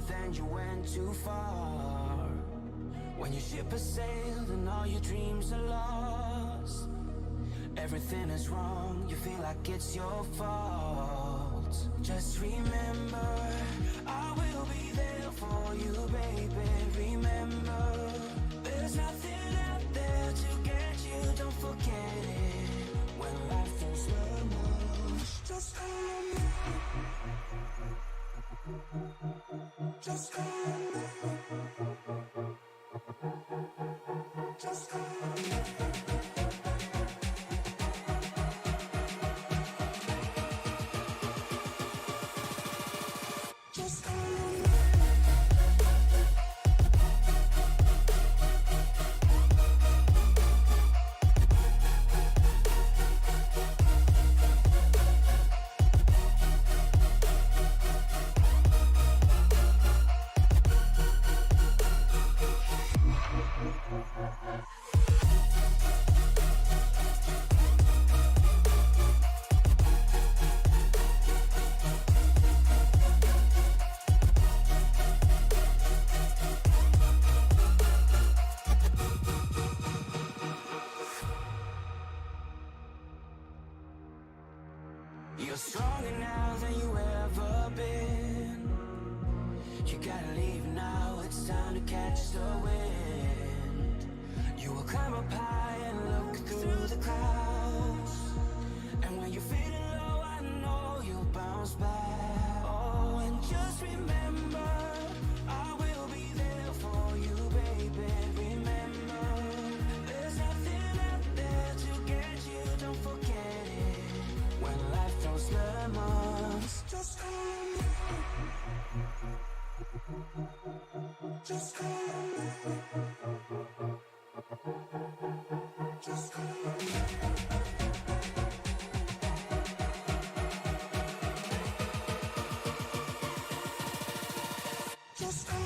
but then you went too far. When your ship has sailed and all your dreams are lost, everything is wrong, you feel like it's your fault. Just remember, I will be there for you, baby. Remember, there's nothing out there to get you, don't forget it. When life throws lemons, just call me. Just call me. Just call me. You're stronger now than you ever been. You gotta leave now, it's time to catch the wind. You will climb up high and look through the clouds, and when you're feeling low, I know you'll bounce back. Oh, and just remember, I will be there for you, baby. Remember, there's nothing out there to get you, don't forget it. When life throws lemons, just call me. Just call me. Just call me. Just call me.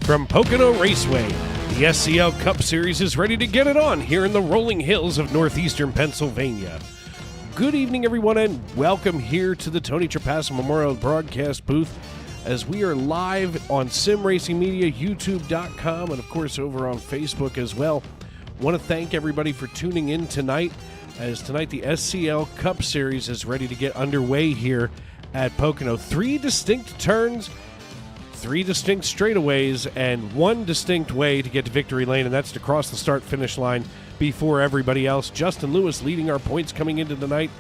From Pocono Raceway, the SCL Cup Series is ready to get it on here in the rolling hills of northeastern Pennsylvania. Good evening, everyone, and welcome here to the Tony Trapasso Memorial Broadcast booth as we are live on Sim Racing Media, YouTube.com, and of course over on Facebook as well. Want to thank everybody for tuning in tonight, as tonight the SCL Cup Series is ready to get underway here at Pocono. 3 distinct turns, 3 distinct straightaways, and 1 distinct way to get to victory lane, and that's to cross the start-finish line before everybody else. Justin Lewis leading our points coming into the night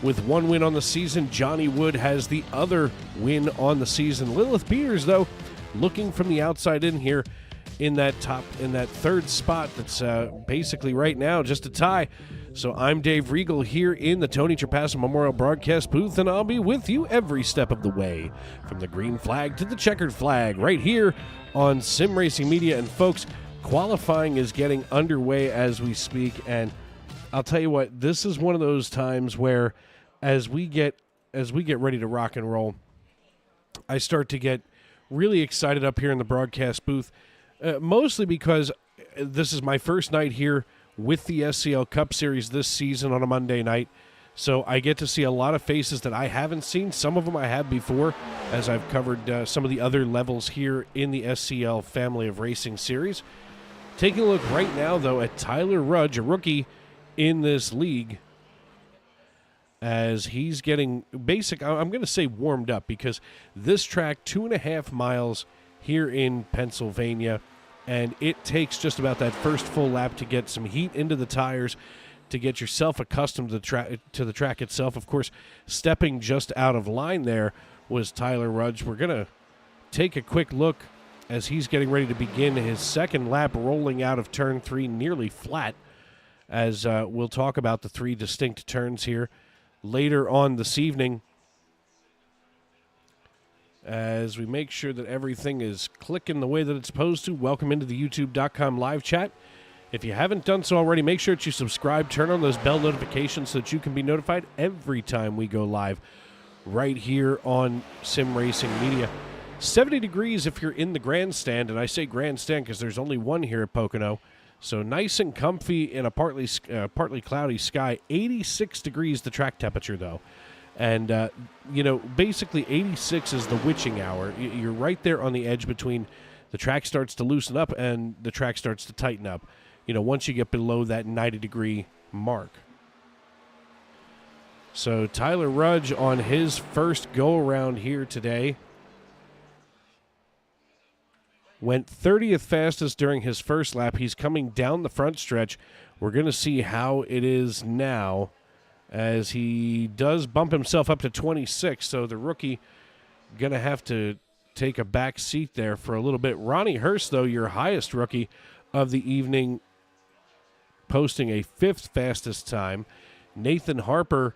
with 1 win on the season. Johnny Wood has the other win on the season. Lilith Peters, though, looking from the outside in here in that third spot that's basically right now just a tie. So I'm Dave Regal here in the Tony Trapasso Memorial Broadcast booth, and I'll be with you every step of the way, from the green flag to the checkered flag, right here on Sim Racing Media. And folks, qualifying is getting underway as we speak, and I'll tell you what, this is one of those times where as we get ready to rock and roll, I start to get really excited up here in the broadcast booth, mostly because this is my first night here with the SCL Cup Series this season on a Monday night. So I get to see a lot of faces that I haven't seen. Some of them I have before, as I've covered some of the other levels here in the SCL family of racing series. Taking a look right now, though, at Tyler Rudge, a rookie in this league, as he's getting I'm going to say warmed up, because this track, 2.5 miles here in Pennsylvania, and it takes just about that first full lap to get some heat into the tires, to get yourself accustomed to the track itself. Of course, stepping just out of line there was Tyler Rudge. We're going to take a quick look as he's getting ready to begin his second lap, rolling out of turn 3 nearly flat, as we'll talk about the 3 distinct turns here later on this evening, as we make sure that everything is clicking the way that it's supposed to. Welcome into the youtube.com live chat. If you haven't done so already, make sure that you subscribe, turn on those bell notifications so that you can be notified every time we go live right here on Sim Racing Media. 70 degrees if you're in the grandstand, and I say grandstand because there's only one here at Pocono. So nice and comfy in a partly cloudy sky. 86 degrees the track temperature, though. And, basically 86 is the witching hour. You're right there on the edge between the track starts to loosen up and the track starts to tighten up, once you get below that 90-degree mark. So Tyler Rudge on his first go-around here today went 30th fastest during his first lap. He's coming down the front stretch. We're going to see how it is now, as he does bump himself up to 26. So the rookie going to have to take a back seat there for a little bit. Ronnie Hurst, though, your highest rookie of the evening, posting a 5th fastest time. Nathan Harper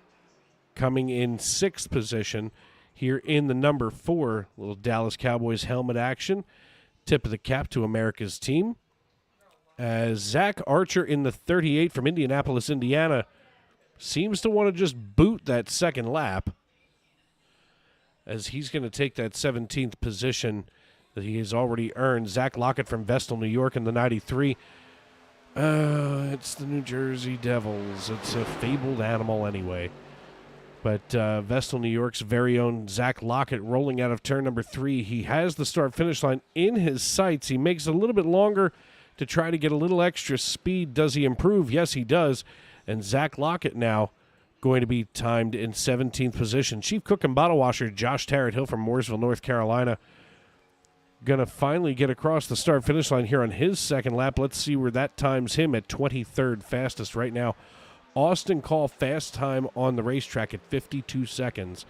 coming in 6th position here in the number 4. Little Dallas Cowboys helmet action. Tip of the cap to America's team. As Zach Archer in the 38 from Indianapolis, Indiana, seems to want to just boot that second lap, as he's going to take that 17th position that he has already earned. Zach Lockett from Vestal, New York in the 93. It's the New Jersey Devils. It's a fabled animal anyway. But Vestal, New York's very own Zach Lockett rolling out of turn number 3. He has the start-finish line in his sights. He makes it a little bit longer to try to get a little extra speed. Does he improve? Yes, he does. And Zach Lockett now going to be timed in 17th position. Chief cook and bottle washer Josh Tarrant Hill from Mooresville, North Carolina, going to finally get across the start-finish line here on his second lap. Let's see where that times him at 23rd fastest right now. Austin Call fast time on the racetrack at 52 seconds.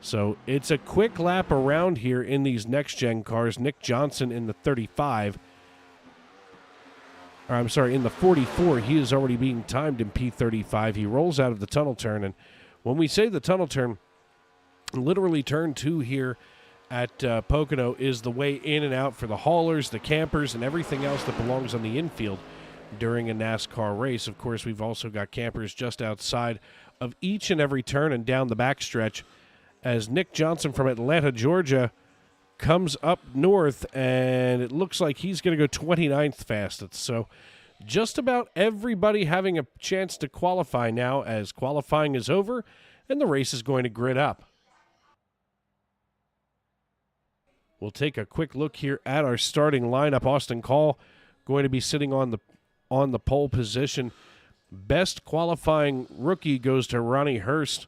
So it's a quick lap around here in these next-gen cars. Nick Johnson in the 35. In the 44. He is already being timed in P35. He rolls out of the tunnel turn. And when we say the tunnel turn, literally turn 2 here at Pocono is the way in and out for the haulers, the campers, and everything else that belongs on the infield during a NASCAR race. Of course, we've also got campers just outside of each and every turn and down the backstretch, as Nick Johnson from Atlanta, Georgia, comes up north, and it looks like he's going to go 29th fastest. So just about everybody having a chance to qualify now, as qualifying is over and the race is going to grid up. We'll take a quick look here at our starting lineup. Austin Call going to be sitting on the pole position. Best qualifying rookie goes to Ronnie Hurst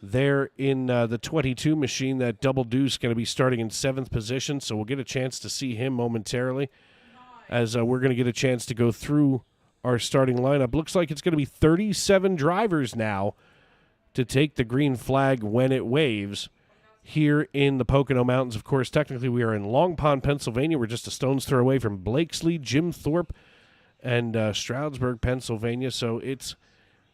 there in the 22 machine. That double deuce going to be starting in 7th position, so we'll get a chance to see him momentarily, as we're going to get a chance to go through our starting lineup. Looks like it's going to be 37 drivers now to take the green flag when it waves here in the Pocono Mountains. Of course, technically we are in Long Pond, Pennsylvania. We're just a stone's throw away from Blakesley, Jim Thorpe, and Stroudsburg, Pennsylvania. So it's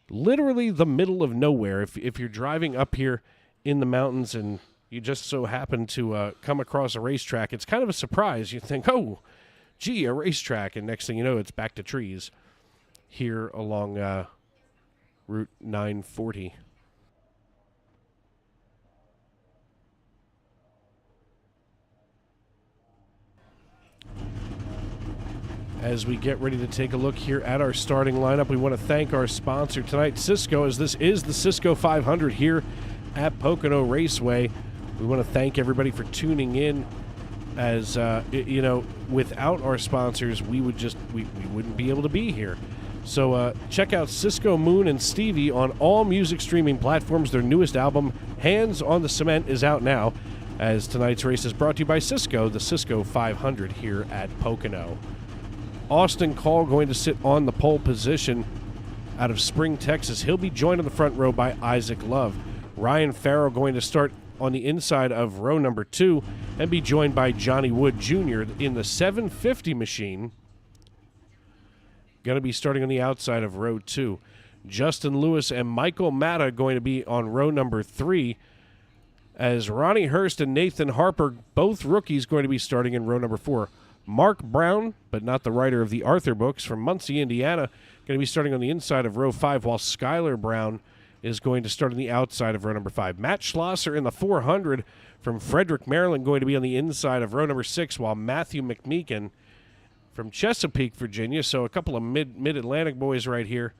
literally the middle of nowhere. If you're driving up here in the mountains and you just so happen to come across a racetrack, it's kind of a surprise. You think, oh, gee, a racetrack, and next thing you know, it's back to trees here along Route 940. as we get ready to take a look here at our starting lineup. We want to thank our sponsor tonight, Cisco, as this is the Cisco 500 here at Pocono Raceway. We want to thank everybody for tuning in, as without our sponsors, we wouldn't be able to be here. So check out Cisco, Moon, and Stevie on all music streaming platforms. Their newest album, Hands on the Cement, is out now, as tonight's race is brought to you by Cisco, the Cisco 500 here at Pocono. Austin Call going to sit on the pole position out of Spring, Texas. He'll be joined on the front row by Isaac Love. Ryan Farrell going to start on the inside of row number 2 and be joined by Johnny Wood Jr. in the 750 machine. Going to be starting on the outside of row 2. Justin Lewis and Michael Matta going to be on row number 3, as Ronnie Hurst and Nathan Harper, both rookies, going to be starting in row number 4. Mark Brown, but not the writer of the Arthur books, from Muncie, Indiana, going to be starting on the inside of row 5, while Skylar Brown is going to start on the outside of row number 5. Matt Schlosser in the 400 from Frederick, Maryland, going to be on the inside of row number 6, while Matthew McMeekin from Chesapeake, Virginia, so a couple of mid-Atlantic boys right here,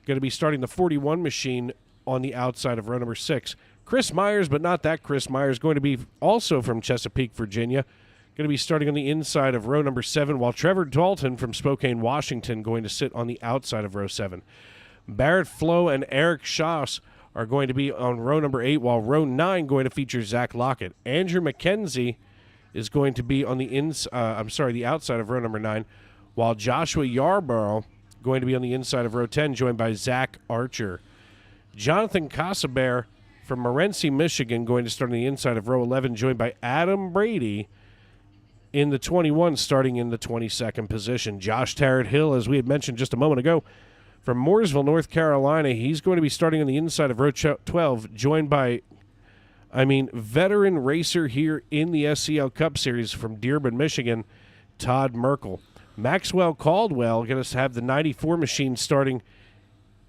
going to be starting the 41 machine on the outside of row number 6. Chris Myers, but not that Chris Myers, going to be also from Chesapeake, Virginia, going to be starting on the inside of row number 7, while Trevor Dalton from Spokane, Washington, going to sit on the outside of row 7. Barrett Flo and Eric Schaas are going to be on row number 8, while row 9 going to feature Zach Lockett. Andrew McKenzie is going to be on the outside of row number 9, while Joshua Yarborough going to be on the inside of row 10, joined by Zach Archer. Jonathan Casaber from Morenci, Michigan, going to start on the inside of row 11, joined by Adam Brady in the 21, starting in the 22nd position. Josh Tarrant Hill, as we had mentioned just a moment ago, from Mooresville, North Carolina, he's going to be starting on the inside of row 12, joined by, veteran racer here in the SCL Cup Series from Dearborn, Michigan, Todd Merkel. Maxwell Caldwell going to have the 94 machine starting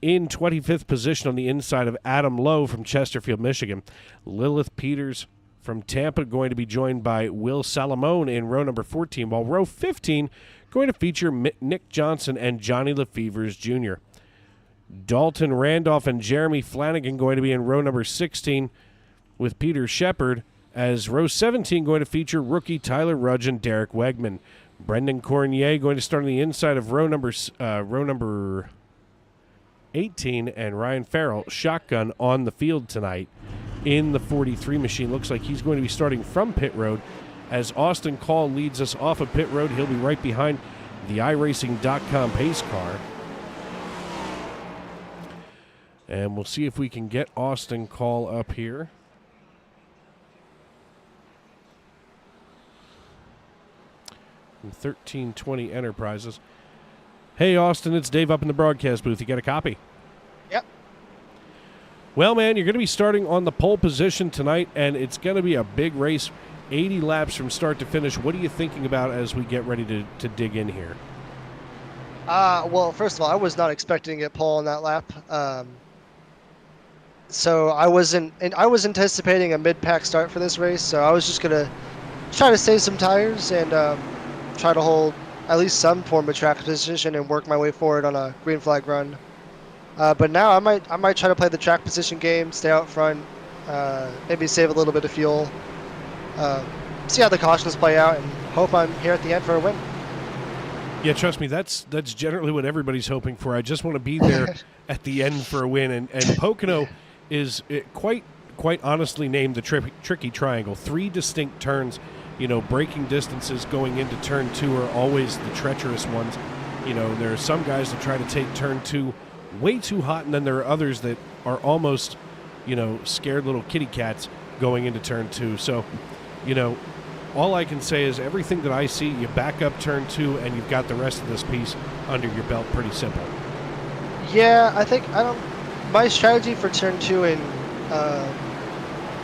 in 25th position on the inside of Adam Lowe from Chesterfield, Michigan. Lilith Peters from Tampa going to be joined by Will Salamone in row number 14, while row 15 going to feature Nick Johnson and Johnny Lefevers Jr. Dalton Randolph and Jeremy Flanagan going to be in row number 16 with Peter Shepard, as row 17 going to feature rookie Tyler Rudge and Derek Wegman. Brendan Cornier going to start on the inside of row number 18, and Ryan Farrell shotgun on the field tonight in the 43 machine. Looks like he's going to be starting from pit road, as Austin Call leads us off of pit road. He'll be right behind the iRacing.com pace car. And we'll see if we can get Austin Call up here. From 1320 Enterprises. Hey, Austin, it's Dave up in the broadcast booth. You got a copy? Yep. Well, man, you're going to be starting on the pole position tonight, and it's going to be a big race, 80 laps from start to finish. What are you thinking about as we get ready to dig in here? Well, first of all, I was not expecting to get pole on that lap. So I was anticipating a mid-pack start for this race, so I was just going to try to save some tires and try to hold at least some form of track position and work my way forward on a green flag run. But now I might try to play the track position game, stay out front, maybe save a little bit of fuel, see how the cautions play out, and hope I'm here at the end for a win. Yeah, trust me, that's generally what everybody's hoping for. I just want to be there at the end for a win, and Pocono is quite honestly named the tricky triangle. 3 distinct turns. Braking distances going into turn 2 are always the treacherous ones. There are some guys that try to take turn 2 way too hot, and then there are others that are almost, scared little kitty cats going into turn 2. So, all I can say is everything that I see, you back up turn 2, and you've got the rest of this piece under your belt. Pretty simple. Yeah, my strategy for turn 2 in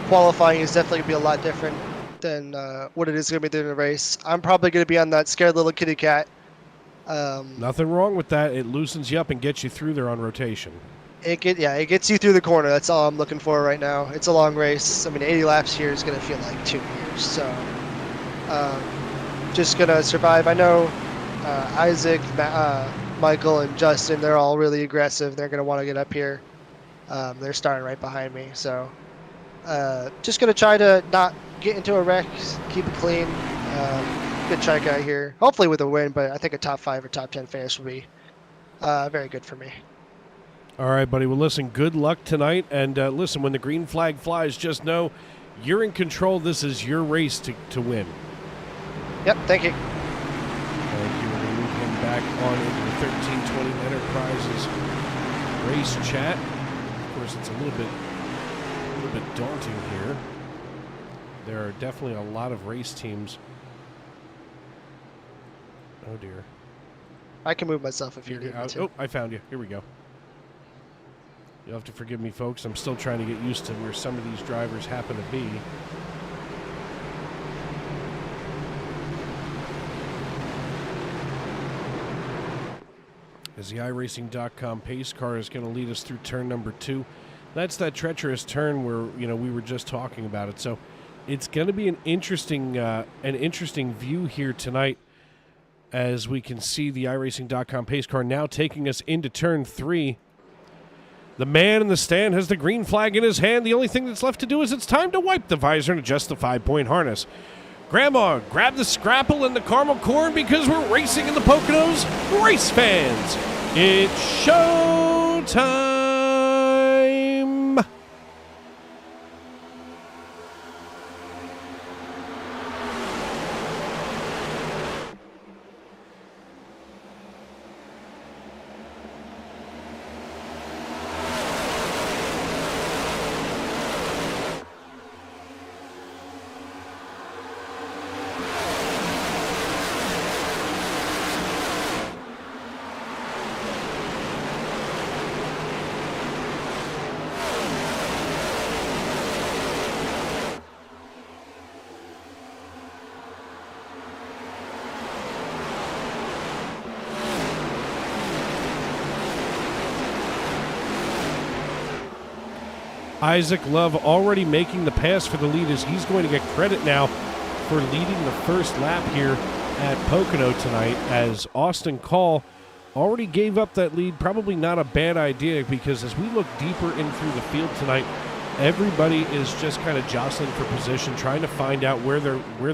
qualifying is definitely going to be a lot different than what it is going to be during the race. I'm probably going to be on that scared little kitty cat. Nothing wrong with that. It loosens you up and gets you through there on rotation. It gets you through the corner. That's all I'm looking for right now. It's a long race. 80 laps here is going to feel like 2 years. So just going to survive. I know Isaac, Michael, and Justin, they're all really aggressive. They're going to want to get up here. They're starting right behind me. So just going to try to not get into a wreck, keep it clean. Good try guy here. Hopefully with a win, but I think a top 5 or top 10 finish would be very good for me. All right, buddy. Well, listen, good luck tonight. And listen, when the green flag flies, just know you're in control. This is your race to win. Yep, thank you. Thank you. We're going to move him back on into the 1320 Enterprises race chat. Of course, it's a little bit daunting here. There are definitely a lot of race teams. Oh, dear. I can move myself if you need me to. Oh, I found you. Here we go. You'll have to forgive me, folks. I'm still trying to get used to where some of these drivers happen to be. As the iRacing.com pace car is going to lead us through turn number 2. That's that treacherous turn where, we were just talking about it. So it's going to be an interesting view here tonight, as we can see the iRacing.com pace car now taking us into turn 3. The man in the stand has the green flag in his hand. The only thing that's left to do is it's time to wipe the visor and adjust the 5-point harness. Grandma, grab the scrapple and the caramel corn because we're racing in the Poconos. Race fans, it's showtime! Isaac Love already making the pass for the lead, as he's going to get credit now for leading the first lap here at Pocono tonight, as Austin Call already gave up that lead. Probably not a bad idea, because as we look deeper in through the field tonight, everybody is just kind of jostling for position, trying to find out where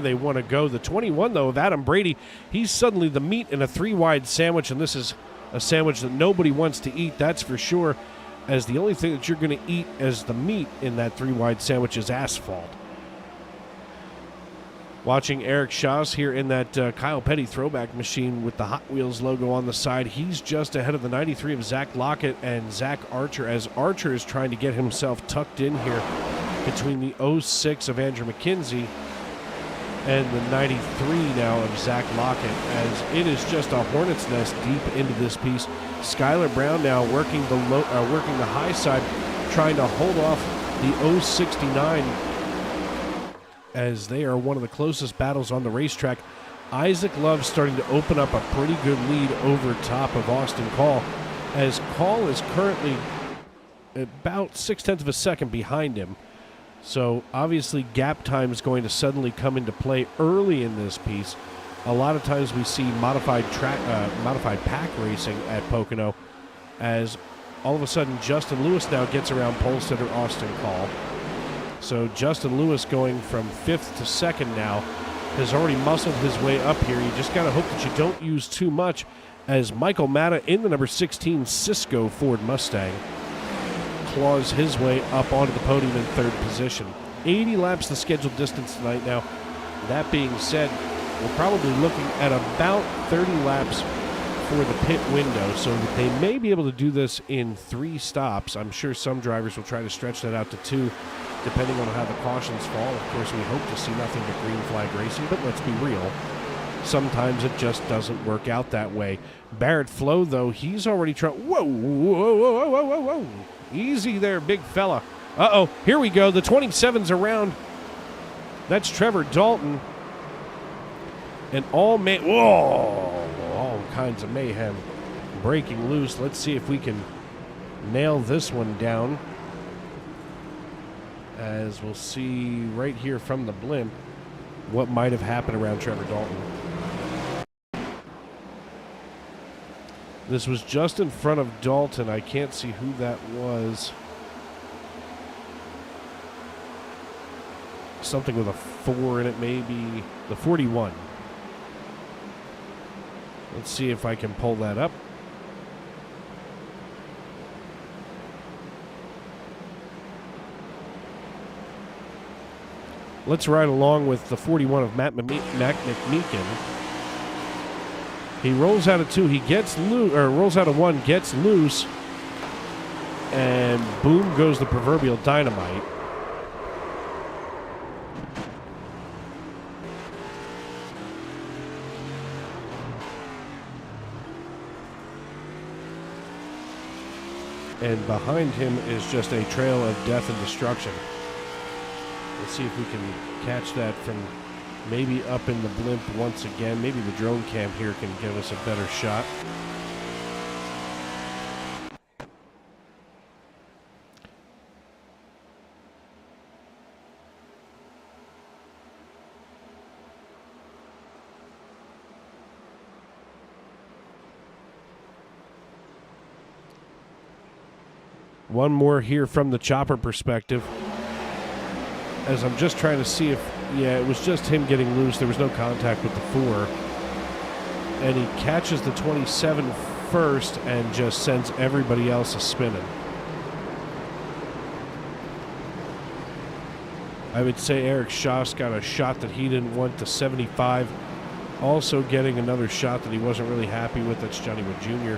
they want to go. The 21, though, of Adam Brady, he's suddenly the meat in a 3-wide sandwich, and this is a sandwich that nobody wants to eat, that's for sure, as the only thing that you're going to eat as the meat in that 3-wide sandwich is asphalt. Watching Eric Schaas here in that Kyle Petty throwback machine with the Hot Wheels logo on the side. He's just ahead of the 93 of Zach Lockett and Zach Archer, as Archer is trying to get himself tucked in here between the 06 of Andrew McKenzie and the 93 now of Zach Lockett, as it is just a hornet's nest deep into this piece. Skylar Brown now working the high side, trying to hold off the 069, as they are one of the closest battles on the racetrack. Isaac Love starting to open up a pretty good lead over top of Austin Call, as Call is currently about 0.6 of a second behind him. So obviously gap time is going to suddenly come into play early in this piece. A lot of times we see modified pack racing at Pocono, as all of a sudden Justin Lewis now gets around pole sitter Austin Call. So Justin Lewis, going from 5th to 2nd now, has already muscled his way up here. You just got to hope that you don't use too much, as Michael Matta in the number 16 Cisco Ford Mustang claws his way up onto the podium in 3rd position. 80 laps the scheduled distance tonight. Now, that being said, we're probably looking at about 30 laps for the pit window, so that they may be able to do this in 3 stops. I'm sure some drivers will try to stretch that out to 2, depending on how the cautions fall. Of course, we hope to see nothing but green flag racing, but let's be real. Sometimes it just doesn't work out that way. Barrett Flo, though, he's already trying... Whoa, whoa, whoa, whoa, whoa, whoa. Easy there, big fella. Uh-oh, here we go. The 27's around. That's Trevor Dalton. And all kinds of mayhem breaking loose. Let's see if we can nail this one down, as we'll see right here from the blimp what might have happened around Trevor Dalton. This was just in front of Dalton. I can't see who that was. Something with a 4 in it, maybe. The 41. Let's see if I can pull that up. Let's ride along with the 41 of Matt McMeekin. He rolls out of 2. He gets loose, or rolls out of 1, gets loose, and boom goes the proverbial dynamite. And behind him is just a trail of death and destruction. Let's see if we can catch that from maybe up in the blimp once again. Maybe the drone cam here can give us a better shot. One more here from the chopper perspective. As I'm just trying to see if, yeah, it was just him getting loose. There was no contact with the 4. And he catches the 27 first and just sends everybody else a spinning. I would say Eric Schaas got a shot that he didn't want, to 75. Also getting another shot that he wasn't really happy with. That's Johnny Wood Jr.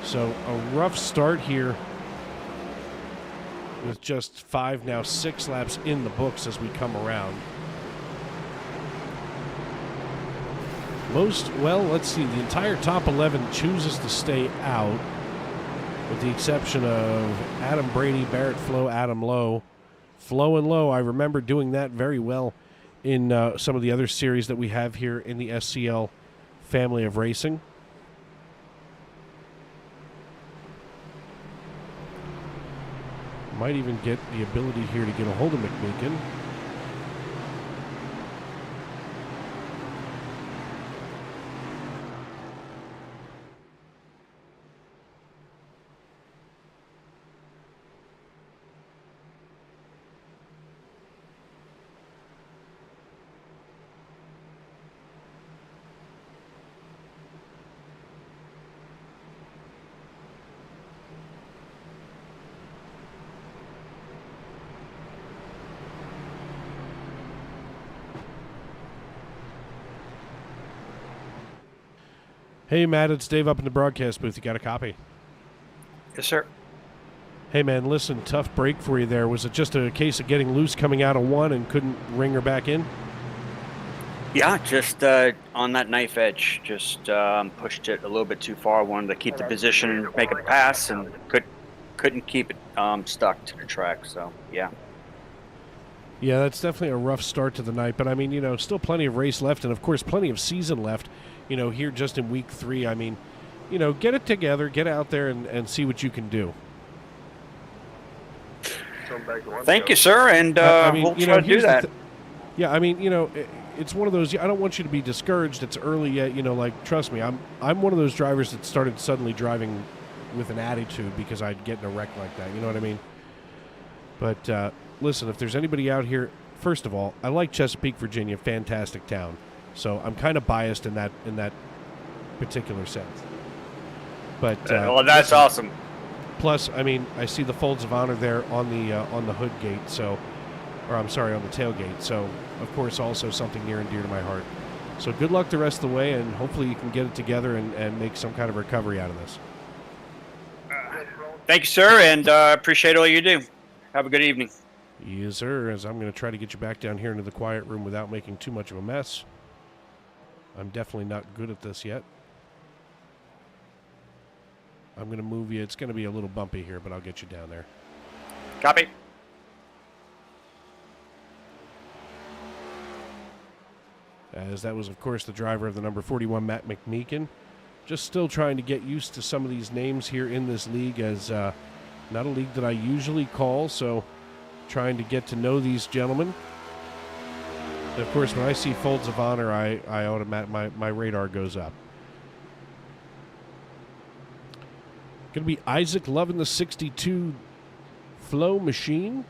So a rough start here, with just 5, now 6 laps in the books as we come around. Let's see, the entire top 11 chooses to stay out, with the exception of Adam Brady, Barrett Flo, Adam Lowe. Flo and Lowe, I remember doing that very well in some of the other series that we have here in the SCL family of racing. Might even get the ability here to get a hold of McMeekin. Hey, Matt, it's Dave up in the broadcast booth. You got a copy? Yes, sir. Hey, man, listen, tough break for you there. Was it just a case of getting loose coming out of 1 and couldn't ring her back in? Yeah, just on that knife edge. Just pushed it a little bit too far. Wanted to keep the position and make it pass, and couldn't keep it stuck to the track. So, yeah. Yeah, that's definitely a rough start to the night. But, I mean, still plenty of race left and, of course, plenty of season left. Here just in week 3, I mean, get it together, get out there and see what you can do. Thank you, sir, and we'll try to do that. Yeah, I mean, it's one of those, I don't want you to be discouraged. It's early yet, trust me, I'm one of those drivers that started suddenly driving with an attitude because I'd get in a wreck like that, you know what I mean? But listen, if there's anybody out here, first of all, I like Chesapeake, Virginia, fantastic town. So I'm kind of biased in that particular sense. But well, that's awesome. Plus, I mean, I see the Folds of Honor there on the hood gate. So, or I'm sorry, on the tailgate. So, of course, also something near and dear to my heart. So, good luck the rest of the way, and hopefully you can get it together and make some kind of recovery out of this. Thank you, sir, and appreciate all you do. Have a good evening. Yes, sir. As I'm going to try to get you back down here into the quiet room without making too much of a mess. I'm definitely not good at this yet. I'm going to move you. It's going to be a little bumpy here, but I'll get you down there. Copy. As that was, of course, the driver of the number 41, Matt McMeekin. Just still trying to get used to some of these names here in this league, as not a league that I usually call, so trying to get to know these gentlemen. Of course, when I see Folds of Honor, I automatically my radar goes up. Going to be Isaac Love in the 62 Flow Machine.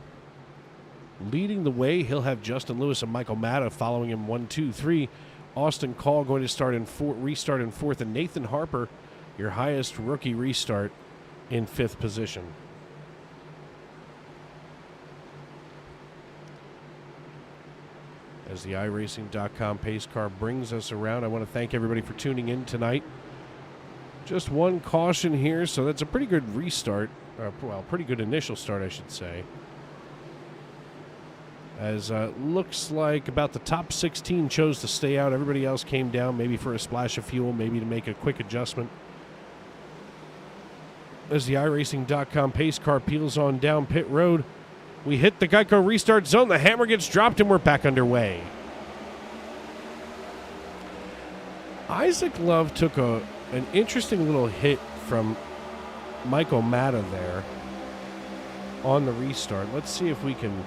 Leading the way, he'll have Justin Lewis and Michael Matta following him 1, 2, 3. Austin Call going to restart in 4th, and Nathan Harper, your highest rookie restart, in 5th position. As the iRacing.com pace car brings us around, I want to thank everybody for tuning in tonight. Just one caution here, so that's a pretty good restart. Pretty good initial start, I should say. As looks like about the top 16 chose to stay out. Everybody else came down, maybe for a splash of fuel, maybe to make a quick adjustment. As the iRacing.com pace car peels on down pit road, we hit the Geico restart zone. The hammer gets dropped, and we're back underway. Isaac Love took an interesting little hit from Michael Matta there on the restart. Let's see if we can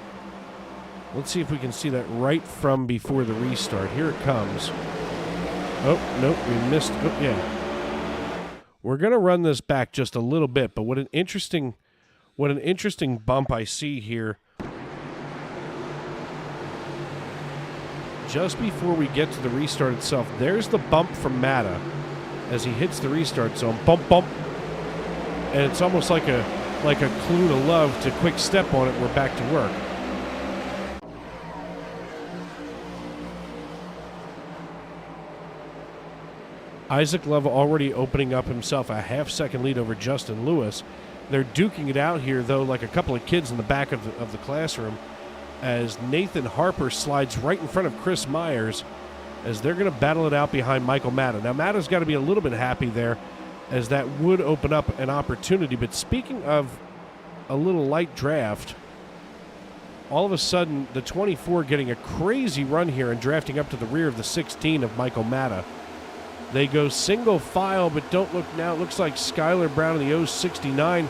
see that right from before the restart. Here it comes. Oh, nope, we missed. Oh, yeah. We're going to run this back just a little bit, but what an interesting bump I see here. Just before we get to the restart itself, there's the bump from Matta as he hits the restart zone. Bump, bump. And it's almost like a clue to Love to quick step on it. We're back to work. Isaac Love already opening up himself a half-second lead over Justin Lewis. They're duking it out here, though, like a couple of kids in the back of the classroom, as Nathan Harper slides right in front of Chris Myers as they're going to battle it out behind Michael Matta. Now, Matta's got to be a little bit happy there, as that would open up an opportunity. But speaking of a little light draft, all of a sudden, the 24 getting a crazy run here and drafting up to the rear of the 16 of Michael Matta. They go single file, but don't look now. It looks like Skylar Brown in the 069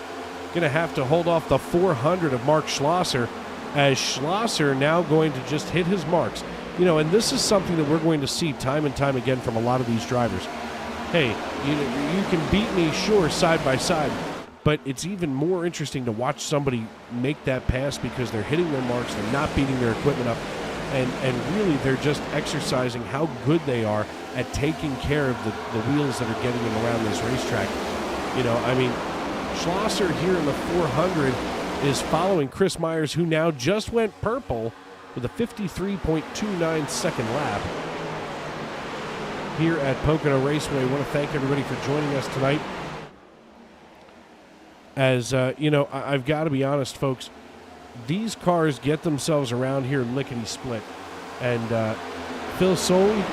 going to have to hold off the 400 of Mark Schlosser, as Schlosser now going to just hit his marks. You know, and this is something that we're going to see time and time again from a lot of these drivers. Hey, you can beat me, sure, side by side, but it's even more interesting to watch somebody make that pass because they're hitting their marks, they're not beating their equipment up, and really they're just exercising how good they are at taking care of the wheels that are getting them around this racetrack. You know, I mean, Schlosser here in the 400 is following Chris Myers, who now just went purple with a 53.29 second lap here at Pocono Raceway. I want to thank everybody for joining us tonight. As, you know, I've got to be honest, folks, these cars get themselves around here lickety-split. And Phil Soley,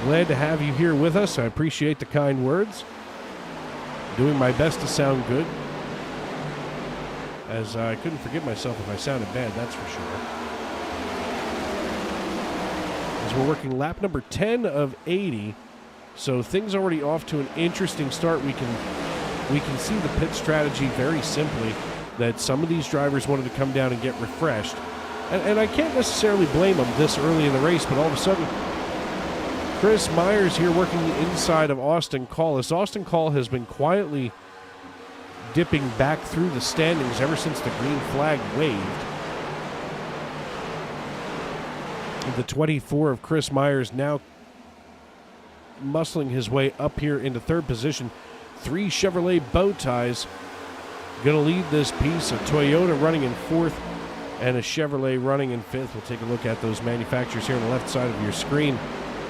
glad to have you here with us. I appreciate the kind words. Doing my best to sound good, as I couldn't forgive myself if I sounded bad, that's for sure. As we're working lap number 10 of 80, so things already off to an interesting start. We can see the pit strategy very simply, that some of these drivers wanted to come down and get refreshed. And I can't necessarily blame them this early in the race, but all of a sudden, Chris Myers here working the inside of Austin Call, as Austin Call has been quietly dipping back through the standings ever since the green flag waved. The 24 of Chris Myers now muscling his way up here into third position. 3 Chevrolet bow ties going to lead this piece. A Toyota running in fourth and a Chevrolet running in fifth. We'll take a look at those manufacturers here on the left side of your screen.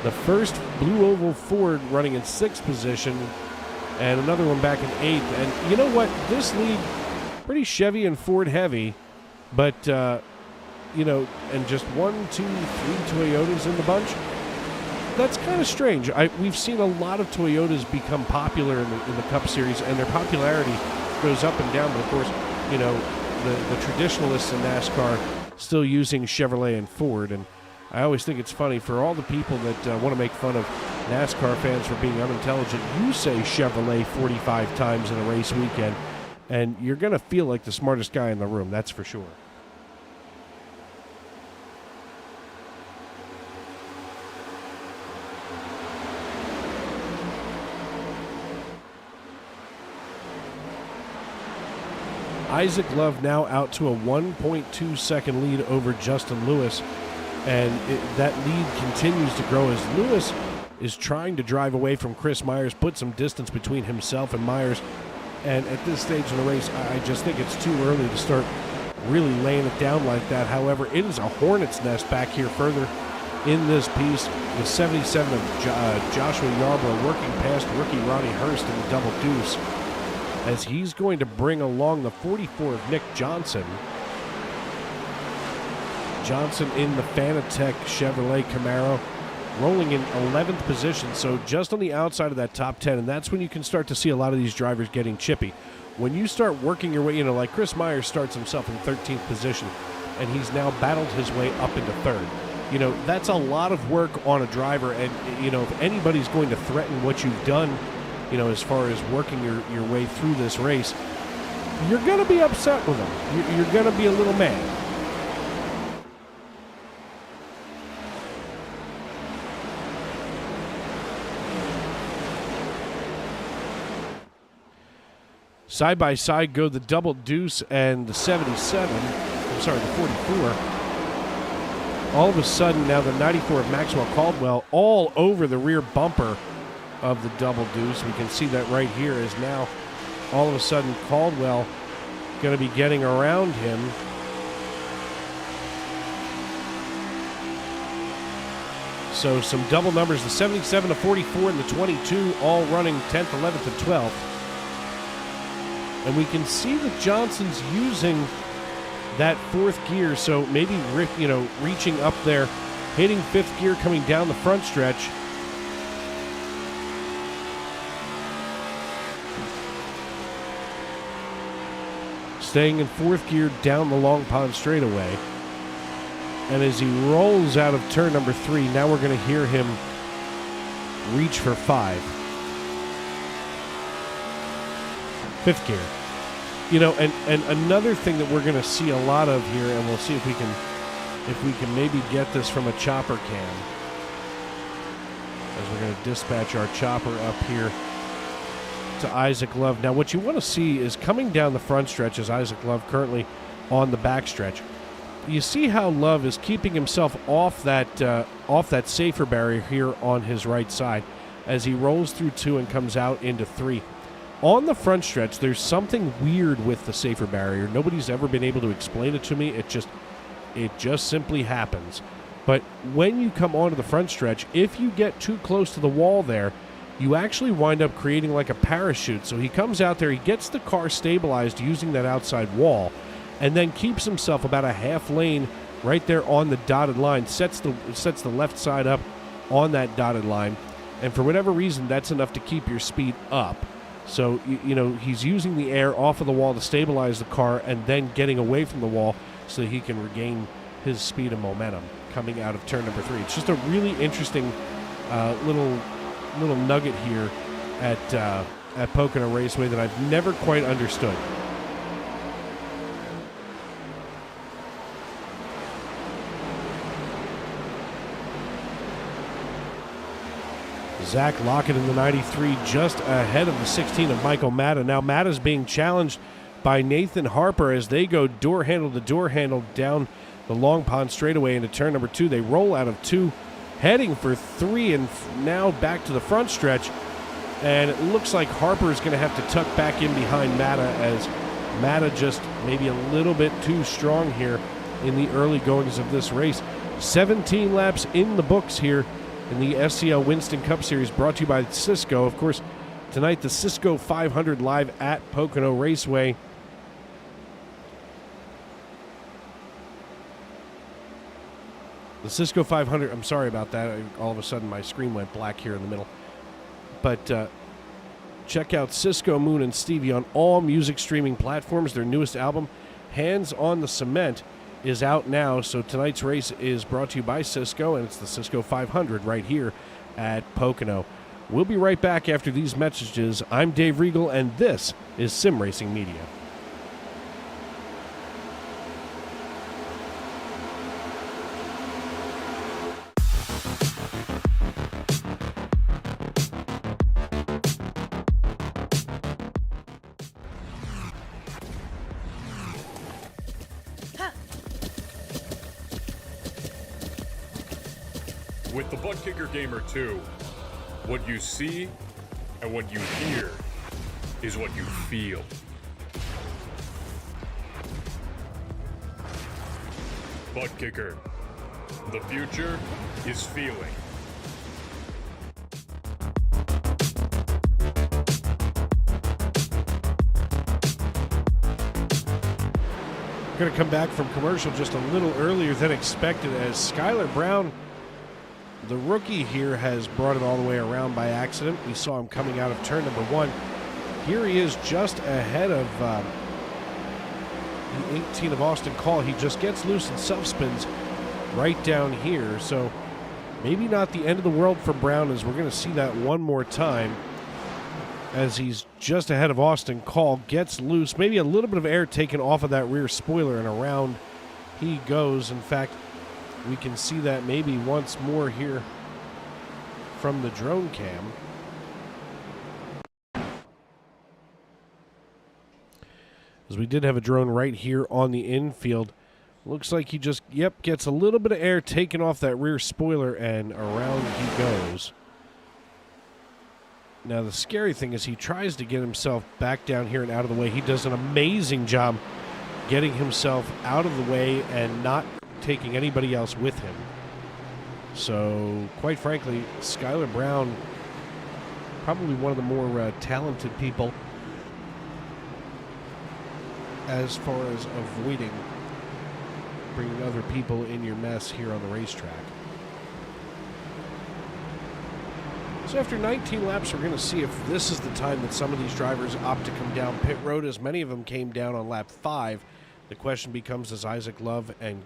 The first Blue Oval Ford running in sixth position, and another one back in eighth. And you know what? This league, pretty Chevy and Ford heavy, but, you know, and just 1, 2, 3 Toyotas in the bunch. That's kind of strange. We've seen a lot of Toyotas become popular in the Cup Series, and their popularity goes up and down. But, of course, you know, the traditionalists in NASCAR still using Chevrolet and Ford. And I always think it's funny for all the people that want to make fun of NASCAR fans for being unintelligent. You say Chevrolet 45 times in a race weekend, and you're going to feel like the smartest guy in the room, that's for sure. Isaac Love now out to a 1.2 second lead over Justin Lewis, and that lead continues to grow as Lewis is trying to drive away from Chris Myers, put some distance between himself and Myers. And at this stage in the race, I just think it's too early to start really laying it down like that. However, it is a hornet's nest back here further in this piece. The 77 of Joshua Yarbrough working past rookie Ronnie Hurst in the double deuce, as he's going to bring along the 44 of Nick Johnson. Johnson in the Fanatec Chevrolet Camaro, rolling in 11th position, so just on the outside of that top 10, and that's when you can start to see a lot of these drivers getting chippy. When you start working your way, like Chris Myers starts himself in 13th position, and he's now battled his way up into third. That's a lot of work on a driver, and, if anybody's going to threaten what you've done, as far as working your way through this race, you're going to be upset with them. You're going to be a little mad. Side by side go the double deuce and the 77. I'm sorry, the 44. All of a sudden, now the 94 of Maxwell Caldwell all over the rear bumper of the double deuce. We can see that right here is now all of a sudden Caldwell going to be getting around him. So some double numbers, the 77, the 44, and the 22 all running 10th, 11th, and 12th. And we can see that Johnson's using that fourth gear, so maybe reaching up there, hitting fifth gear, coming down the front stretch. Staying in fourth gear down the Long Pond straightaway. And as he rolls out of turn number 3, now we're going to hear him reach for 5. Fifth gear. And another thing that we're going to see a lot of here, and we'll see if we can maybe get this from a chopper cam, as we're going to dispatch our chopper up here to Isaac Love. Now, what you want to see is coming down the front stretch as Isaac Love currently on the back stretch. You see how Love is keeping himself off that safer barrier here on his right side as he rolls through 2 and comes out into 3. On the front stretch, there's something weird with the safer barrier. Nobody's ever been able to explain it to me. It just simply happens. But when you come onto the front stretch, if you get too close to the wall there, you actually wind up creating like a parachute. So he comes out there, he gets the car stabilized using that outside wall, and then keeps himself about a half lane right there on the dotted line, sets the left side up on that dotted line, and for whatever reason, that's enough to keep your speed up. So, he's using the air off of the wall to stabilize the car and then getting away from the wall so that he can regain his speed and momentum coming out of turn number 3. It's just a really interesting little nugget here at Pocono Raceway that I've never quite understood. Zach Lockett in the 93 just ahead of the 16 of Michael Matta. Now Matta's being challenged by Nathan Harper as they go door handle to door handle down the Long Pond straightaway into turn number 2. They roll out of 2, heading for 3, and now back to the front stretch. And it looks like Harper is going to have to tuck back in behind Matta, as Matta just maybe a little bit too strong here in the early goings of this race. 17 laps in the books here in the SCL Winston Cup Series, brought to you by Cisco. Of course, tonight the Cisco 500 live at Pocono Raceway. The Cisco 500, I'm sorry about that. All of a sudden my screen went black here in the middle. But check out Cisco, Moon, and Stevie on all music streaming platforms. Their newest album, Hands on the Cement, is out now. So tonight's race is brought to you by Cisco, and it's the Cisco 500 right here at Pocono. We'll be right back after these messages. I'm Dave Regal, and this is Sim Racing Media. With the Butt Kicker Gamer 2, what you see and what you hear is what you feel. Butt Kicker. The future is feeling. Going to come back from commercial just a little earlier than expected, as Skylar Brown, the rookie here, has brought it all the way around by accident. We saw him coming out of turn number 1. Here he is just ahead of the 18 of Austin Call. He just gets loose and self-spins right down here. So maybe not the end of the world for Brown, as we're going to see that one more time, as he's just ahead of Austin Call, gets loose, maybe a little bit of air taken off of that rear spoiler, and around he goes. In fact, we can see that maybe once more here from the drone cam. As we did have a drone right here on the infield. Looks like he just, gets a little bit of air taken off that rear spoiler, and around he goes. Now, the scary thing is he tries to get himself back down here and out of the way. He does an amazing job getting himself out of the way and not taking anybody else with him. So, quite frankly, Skylar Brown, probably one of the more talented people as far as avoiding bringing other people in your mess here on the racetrack. So after 19 laps, we're going to see if this is the time that some of these drivers opt to come down pit road, as many of them came down on lap 5. The question becomes, does Isaac Love and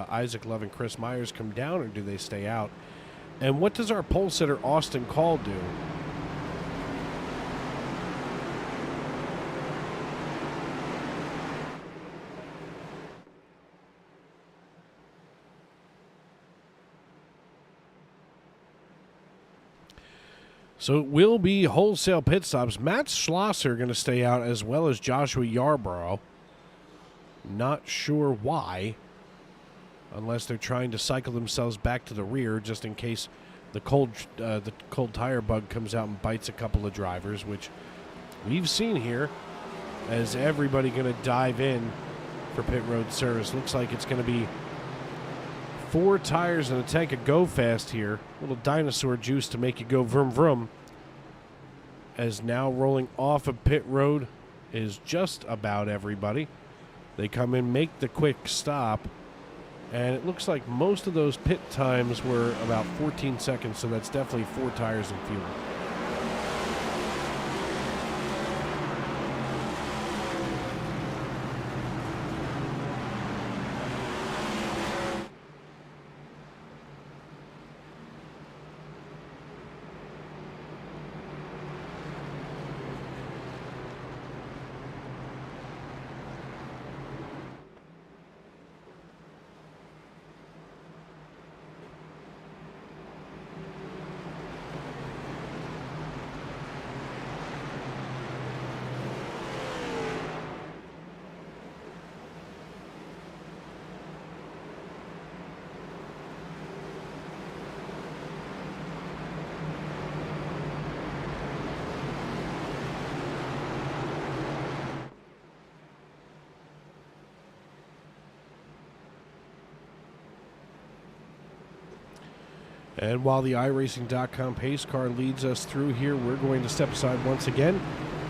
Isaac Love and Chris Myers come down, or do they stay out? And what does our pole sitter Austin Call do? So it will be wholesale pit stops. Matt Schlosser going to stay out, as well as Joshua Yarborough. Not sure why, unless they're trying to cycle themselves back to the rear just in case the cold tire bug comes out and bites a couple of drivers, which we've seen here, as everybody going to dive in for pit road service. Looks like it's going to be 4 tires and a tank of Go Fast here. A little dinosaur juice to make you go vroom vroom. As now rolling off of pit road is just about everybody. They come in, make the quick stop, and it looks like most of those pit times were about 14 seconds, so that's definitely 4 tires and fuel. And while the iRacing.com pace car leads us through here, we're going to step aside once again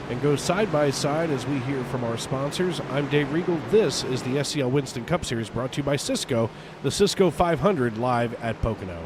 and go side by side as we hear from our sponsors. I'm Dave Regal. This is the SCL Winston Cup Series, brought to you by Cisco, the Cisco 500 live at Pocono.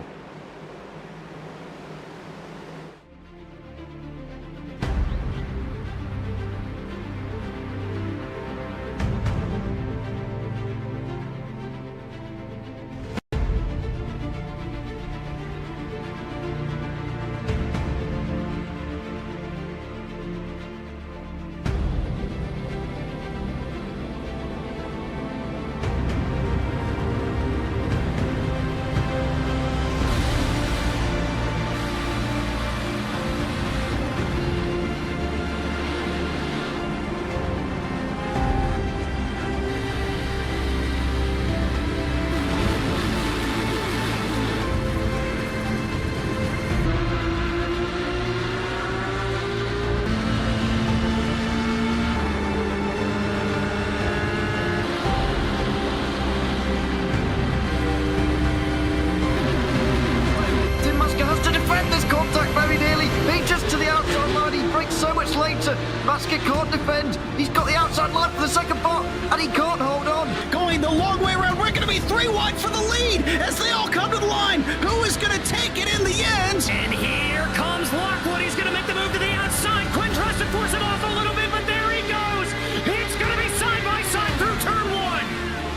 Musket can't defend. He's got the outside line for the second part, and he can't hold on. Going the long way around. We're going to be 3 wide for the lead as they all come to the line. Who is going to take it in the end? And here comes Lockwood. He's going to make the move to the outside. Quinn tries to force it off a little bit, but there he goes. It's going to be side by side through turn 1.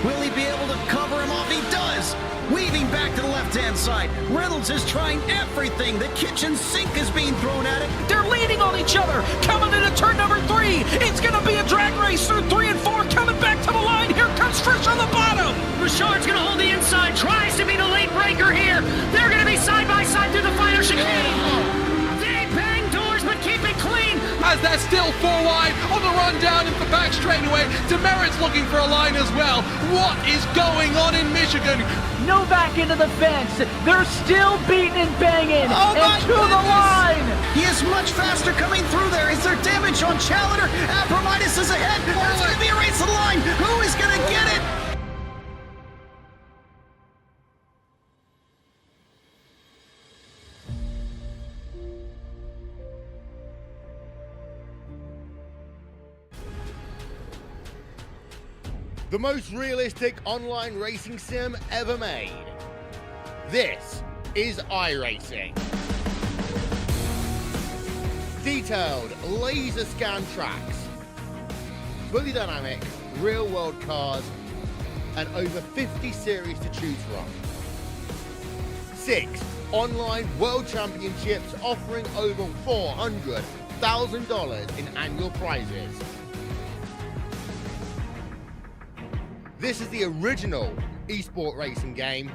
Will he be able to cover him off? He does. Weaving back to the left-hand side. Reynolds is trying everything. The kitchen sink is being thrown at it. They're leaning on each other. Coming into turn number 3. It's going to be a drag race through 3 and 4. Coming back to the line. Here comes Frisch on the bottom. Richard's going to hold the inside. Tries to be the late breaker here. They're going to be side by side through the final chicane. They bang doors, but keep it clean. As they're still 4 wide on the run down into the back straightaway. Demerit's looking for a line as well. What is going on in Michigan? Novak into the fence. They're still beating and banging. Oh and to the line. He is much faster coming through there. Is there damage on Challenger? Abramitis is ahead. There's going to be a race to the line. Who is going to get it? The most realistic online racing sim ever made. This is iRacing. Detailed laser scan tracks, fully dynamic real world cars, and over 50 series to choose from. 6 online world championships offering over $400,000 in annual prizes. This is the original esport racing game.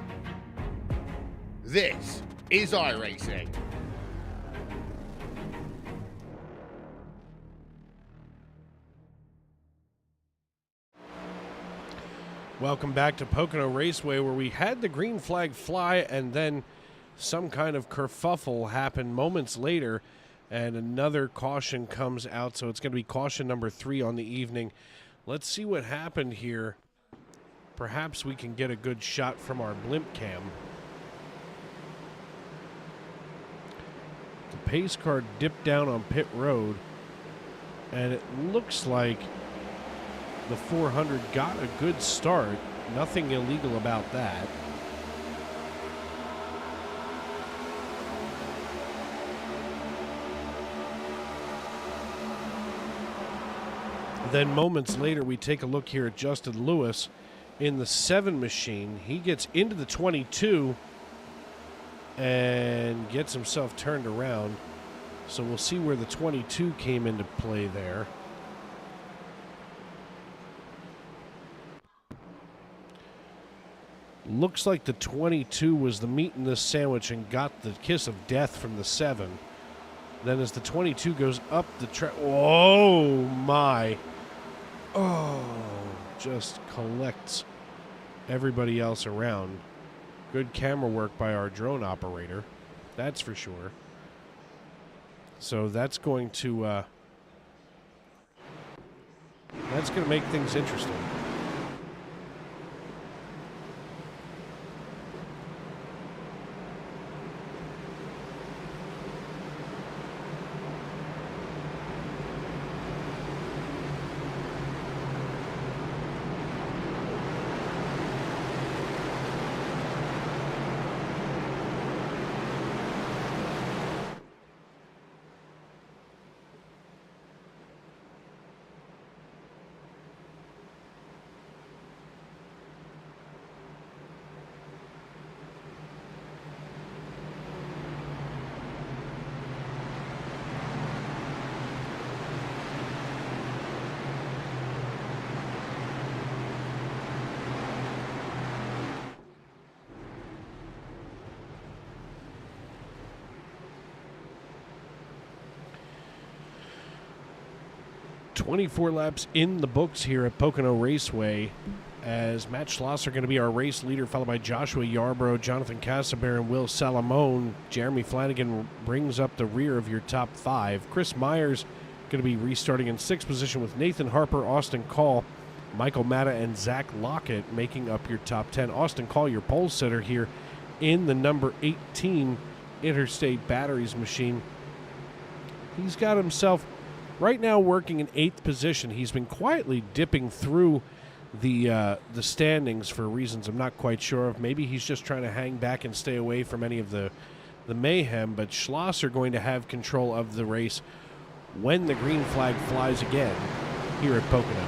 This is iRacing. Welcome back to Pocono Raceway, where we had the green flag fly and then some kind of kerfuffle happened moments later and another caution comes out. So it's going to be caution number 3 on the evening. Let's see what happened here. Perhaps we can get a good shot from our blimp cam. The pace car dipped down on pit road, and it looks like the 400 got a good start. Nothing illegal about that. Then moments later, we take a look here at Justin Lewis in the 7 machine. He gets into the 22 and gets himself turned around. So we'll see where the 22 came into play there. Looks like the 22 was the meat in this sandwich and got the kiss of death from the 7. Then as the 22 goes up the track, oh my. Oh, just collects everybody else around. Good camera work by our drone operator, that's for sure. So that's going to make things interesting. $24 laps in the books here at Pocono Raceway, as Matt Schlosser going to be our race leader, followed by Joshua Yarborough, Jonathan Casaber, and Will Salamone. Jeremy Flanagan brings up the rear of your top 5. Chris Myers going to be restarting in 6th position with Nathan Harper, Austin Call, Michael Matta, and Zach Lockett making up your top 10. Austin Call, your pole sitter here in the number 18 Interstate Batteries machine. He's got himself right now working in 8th position. He's been quietly dipping through the standings for reasons I'm not quite sure of. Maybe he's just trying to hang back and stay away from any of the mayhem, but Schlosser going to have control of the race when the green flag flies again here at Pocono.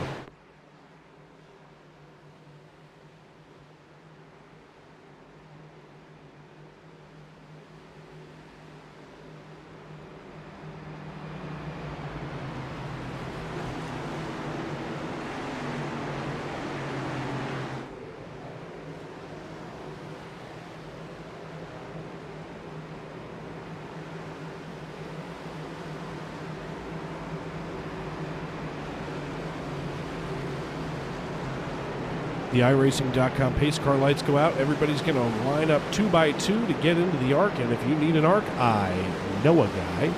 The iRacing.com pace car lights go out. Everybody's going to line up 2 by 2 to get into the arc. And if you need an arc, I know a guy.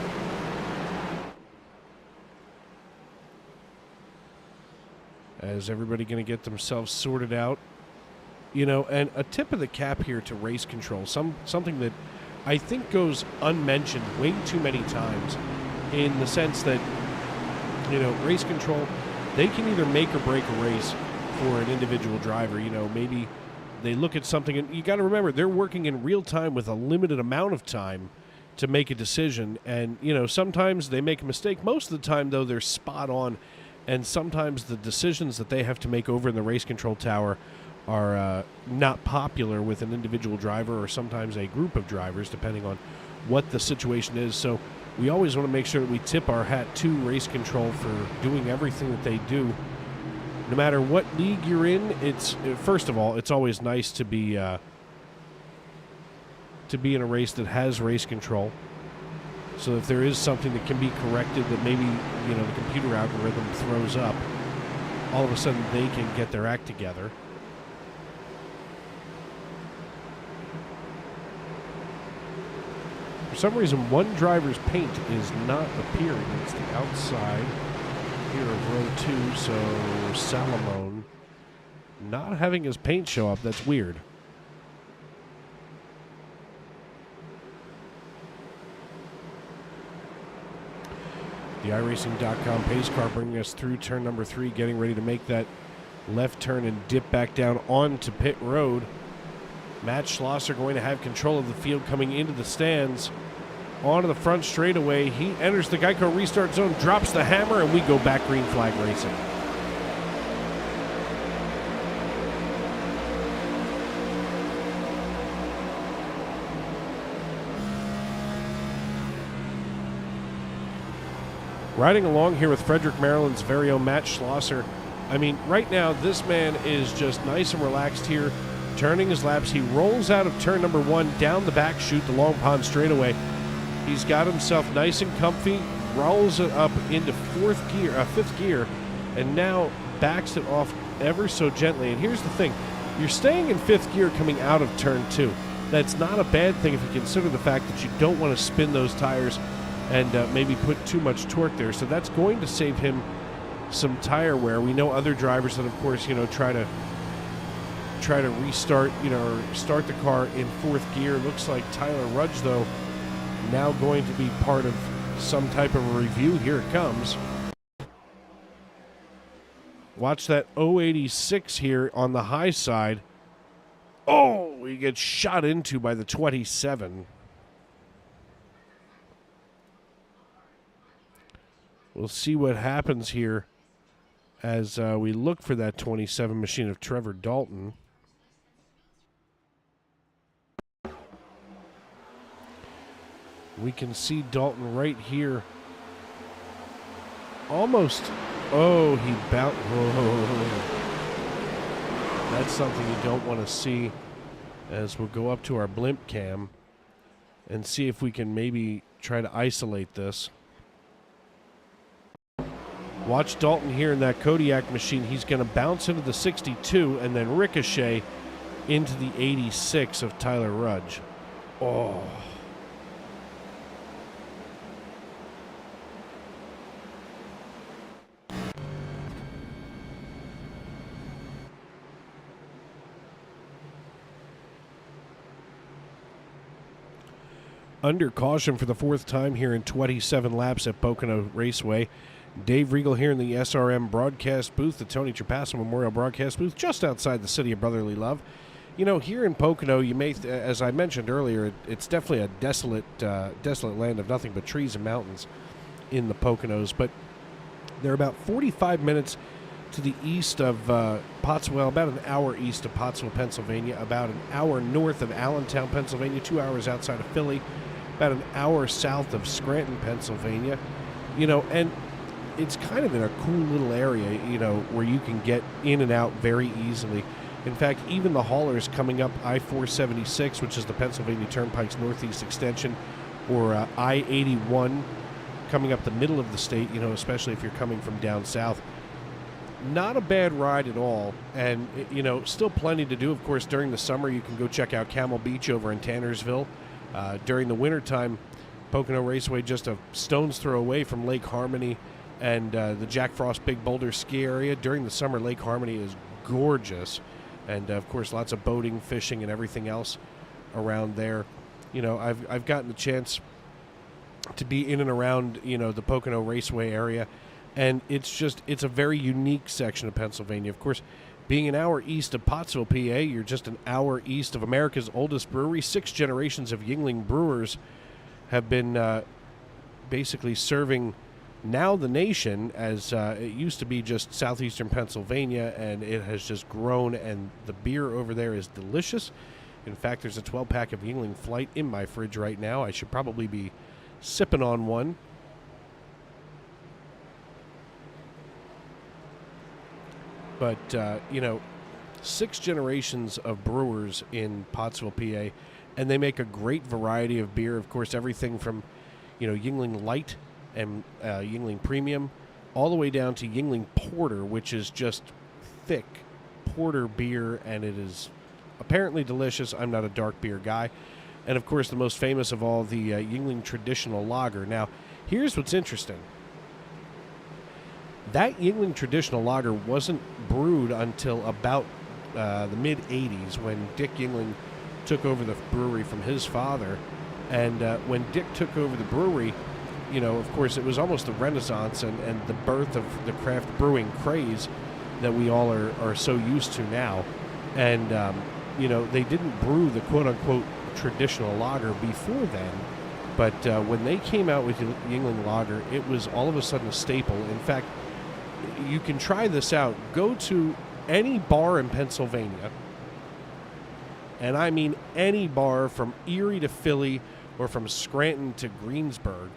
As everybody going to get themselves sorted out. You know, and a tip of the cap here to race control. Something that I think goes unmentioned way too many times, in the sense that, you know, race control, they can either make or break a race for an individual driver. You know, maybe they look at something, and you got to remember they're working in real time with a limited amount of time to make a decision. And, you know, sometimes they make a mistake. Most of the time, though, they're spot on. And sometimes the decisions that they have to make over in the race control tower are not popular with an individual driver, or sometimes a group of drivers, depending on what the situation is. So we always want to make sure that we tip our hat to race control for doing everything that they do. No matter what league you're in, it's first of all, it's always nice to be in a race that has race control. So if there is something that can be corrected that maybe, you know, the computer algorithm throws up, all of a sudden they can get their act together. For some reason, one driver's paint is not appearing. It's the outside here of row 2, so Salamone not having his paint show up. That's weird. The iRacing.com pace car bringing us through turn number 3, getting ready to make that left turn and dip back down onto pit road. Matt Schlosser going to have control of the field coming into the stands. Onto the front straightaway. He enters the Geico restart zone, drops the hammer, and we go back green flag racing. Riding along here with Frederick, Maryland's very own Matt Schlosser. I mean, right now, this man is just nice and relaxed here, turning his laps. He rolls out of turn number 1, down the back chute, the Long Pond straightaway. He's got himself nice and comfy, rolls it up into fifth gear, and now backs it off ever so gently. And here's the thing. You're staying in 5th gear coming out of turn 2. That's not a bad thing if you consider the fact that you don't want to spin those tires and maybe put too much torque there. So that's going to save him some tire wear. We know other drivers that, of course, you know, try to restart, you know, or start the car in 4th gear. Looks like Tyler Rudge, though, now going to be part of some type of a review. Here it comes. Watch that 086 here on the high side. Oh, he gets shot into by the 27. We'll see what happens here as we look for that 27 machine of Trevor Dalton. We can see Dalton right here. Almost. Oh, he bounced. That's something you don't want to see, as we'll go up to our blimp cam and see if we can maybe try to isolate this. Watch Dalton here in that Kodiak machine. He's going to bounce into the 62 and then ricochet into the 86 of Tyler Rudge. Oh. Under caution for the 4th time here in 27 laps at Pocono Raceway. Dave Regal here in the SRM broadcast booth, the Tony Trapasso Memorial broadcast booth, just outside the city of brotherly love. You know, here in Pocono, you may, as I mentioned earlier, it's definitely a desolate land of nothing but trees and mountains in the Poconos. But they're about 45 minutes to the east of Pottsville, about an hour east of Pottsville, Pennsylvania, about an hour north of Allentown, Pennsylvania, 2 hours outside of Philly, about an hour south of Scranton, Pennsylvania. You know, and it's kind of in a cool little area, you know, where you can get in and out very easily. In fact, even the haulers coming up I-476, which is the Pennsylvania Turnpike's northeast extension, or I-81 coming up the middle of the state, you know, especially if you're coming from down south. Not a bad ride at all, and, you know, still plenty to do. Of course, during the summer, you can go check out Camel Beach over in Tannersville. During the wintertime, Pocono Raceway just a stone's throw away from Lake Harmony and the Jack Frost Big Boulder ski area. During the summer, Lake Harmony is gorgeous, and of course lots of boating, fishing, and everything else around there. You know, I've gotten the chance to be in and around, you know, the Pocono Raceway area, and it's a very unique section of Pennsylvania. Of course, being an hour east of Pottsville, PA, you're just an hour east of America's oldest brewery. 6 generations of Yuengling brewers have been basically serving now the nation, as it used to be just southeastern Pennsylvania, and it has just grown, and the beer over there is delicious. In fact, there's a 12-pack of Yuengling Flight in my fridge right now. I should probably be sipping on one. But, you know, 6 generations of brewers in Pottsville, PA, and they make a great variety of beer. Of course, everything from, you know, Yuengling Light and Yuengling Premium, all the way down to Yuengling Porter, which is just thick porter beer, and it is apparently delicious. I'm not a dark beer guy. And, of course, the most famous of all, the Yuengling Traditional Lager. Now, here's what's interesting. That Yuengling Traditional Lager wasn't brewed until about the mid-'80s, when Dick Yuengling took over the brewery from his father. And when Dick took over the brewery, you know, of course, it was almost a renaissance and the birth of the craft brewing craze that we all are so used to now. And, you know, they didn't brew the quote-unquote traditional lager before then, but when they came out with Yuengling Lager, it was all of a sudden a staple. In fact, you can try this out. Go to any bar in Pennsylvania, and I mean any bar from Erie to Philly or from Scranton to Greensburg,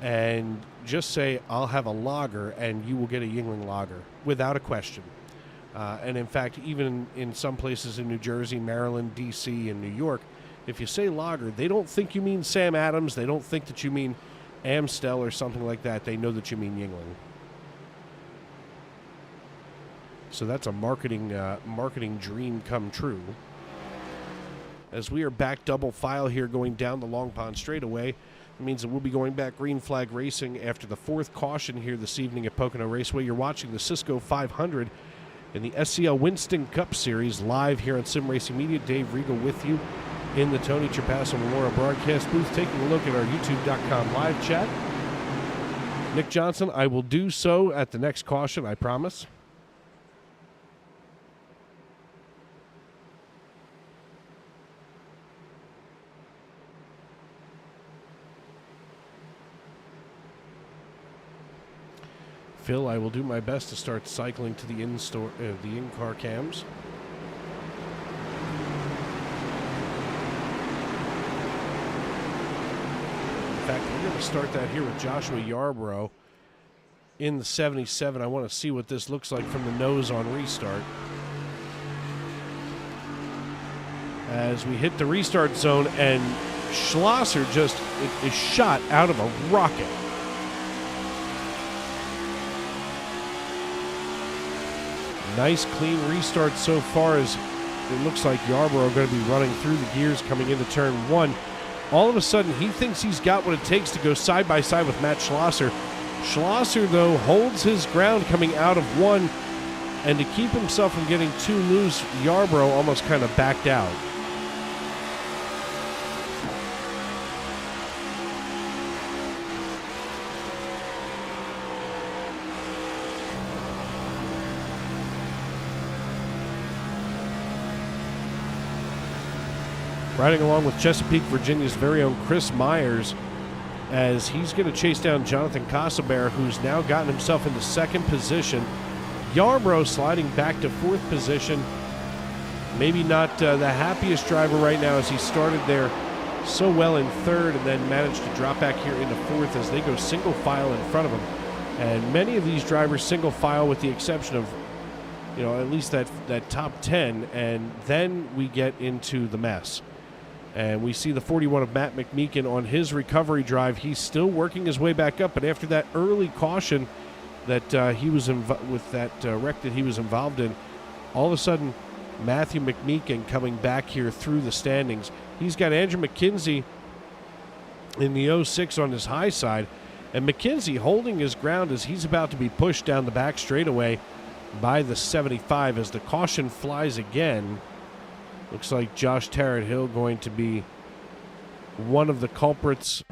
and just say, I'll have a lager, and you will get a Yuengling Lager, without a question. And in fact, even in some places in New Jersey, Maryland, D.C., and New York, if you say lager, they don't think you mean Sam Adams. They don't think that you mean Amstel or something like that. They know that you mean Yuengling. So that's a marketing dream come true. As we are back double file here going down the Long Pond straightaway, it means that we'll be going back green flag racing after the 4th caution here this evening at Pocono Raceway. You're watching the Cisco 500 in the SCL Winston Cup Series live here on Sim Racing Media. Dave Regal with you in the Tony Trapasso Memorial broadcast booth, taking a look at our YouTube.com live chat. Nick Johnson, I will do so at the next caution, I promise. Phil, I will do my best to start cycling to the in-car cams. In fact, we're going to start that here with Joshua Yarborough in the 77. I want to see what this looks like from the nose on restart. As we hit the restart zone, and Schlosser just is shot out of a rocket. Nice clean restart so far, as it looks like Yarborough going to be running through the gears coming into turn 1. All of a sudden, he thinks he's got what it takes to go side by side with Matt Schlosser. Schlosser, though, holds his ground coming out of 1, and to keep himself from getting too loose, Yarborough almost kind of backed out. riding along with Chesapeake, Virginia's very own Chris Myers, as he's going to chase down Jonathan Casabert, who's now gotten himself into second position. Yarborough sliding back to fourth position. Maybe not the happiest driver right now, as he started there so well in third and then managed to drop back here into fourth as they go single file in front of him. And many of these drivers single file, with the exception of, at least that top 10, and then we get into the mess. And we see the 41 of Matt McMeekin on his recovery drive. He's still working his way back up, but after that early caution that he was with that wreck that he was involved in, all of a sudden Matthew McMeekin coming back here through the standings. He's got Andrew McKenzie in the 06 on his high side, and McKenzie holding his ground as he's about to be pushed down the back straightaway by the 75 as the caution flies again. Looks like Josh Tarrant-Hill going to be one of the culprits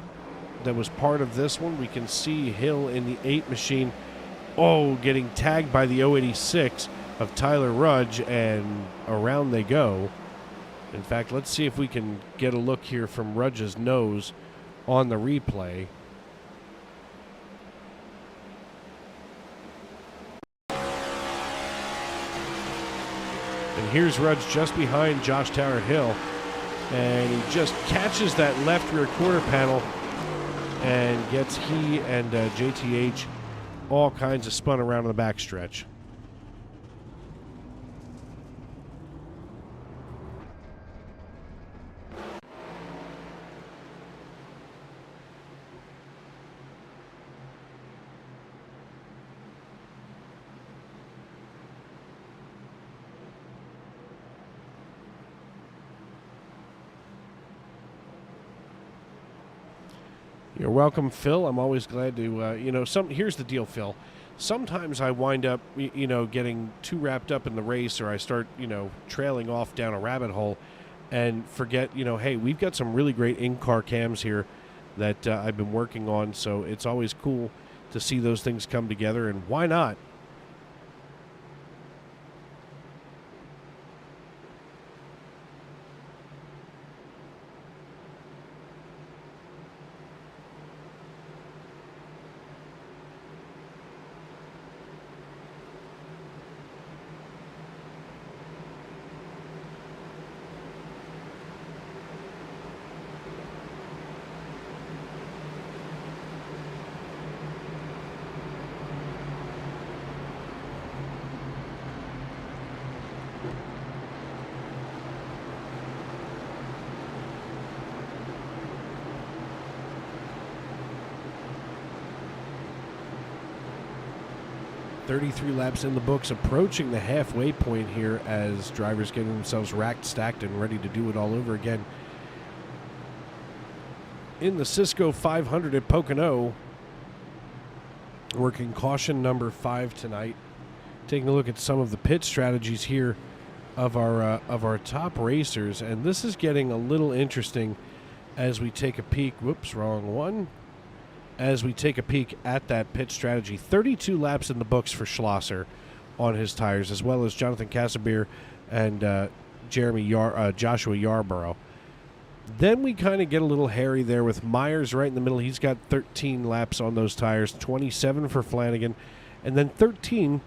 that was part of this one. We can see Hill in the 8 machine, getting tagged by the 086 of Tyler Rudge, and around they go. In fact, let's see if we can get a look here from Rudge's nose on the replay. And here's Rudge just behind Josh Tarrant-Hill, and he just catches that left rear quarter panel and gets he and JTH all kinds of spun around in the backstretch. You're welcome, Phil. I'm always glad to, here's the deal, Phil. Sometimes I wind up, getting too wrapped up in the race, or I start, trailing off down a rabbit hole and forget, hey, we've got some really great in-car cams here that I've been working on, so it's always cool to see those things come together, and why not? .33 laps in the books, approaching the halfway point here as drivers getting themselves racked, stacked, and ready to do it all over again. In the Cisco 500 at Pocono, working caution number 5 tonight. Taking a look at some of the pit strategies here of our top racers, and this is getting a little interesting as we take a peek. Whoops, wrong one. As we take a peek at that pit strategy. 32 laps in the books for Schlosser on his tires, as well as Jonathan Casabert and Joshua Yarborough. Then we kind of get a little hairy there with Myers right in the middle. He's got 13 laps on those tires, 27 for Flanagan, and then 13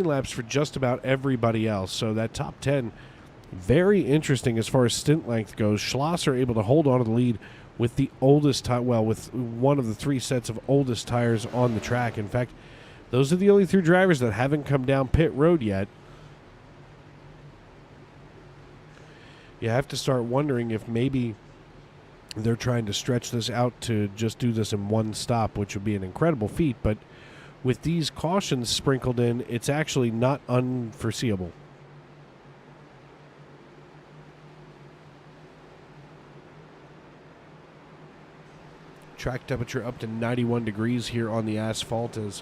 laps for just about everybody else. So that top 10, very interesting as far as stint length goes. Schlosser able to hold on to the lead with the oldest with one of the 3 sets of oldest tires on the track. In fact, those are the only 3 drivers that haven't come down pit road yet. You have to start wondering if maybe they're trying to stretch this out to just do this in one stop, which would be an incredible feat. But with these cautions sprinkled in, it's actually not unforeseeable. Track temperature up to 91 degrees here on the asphalt as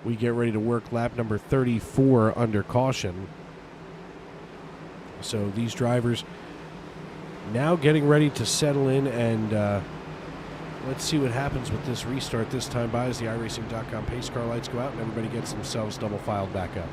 we get ready to work lap number 34 under caution. So these drivers now getting ready to settle in, and let's see what happens with this restart this time by as the iRacing.com pace car lights go out and everybody gets themselves double filed back up.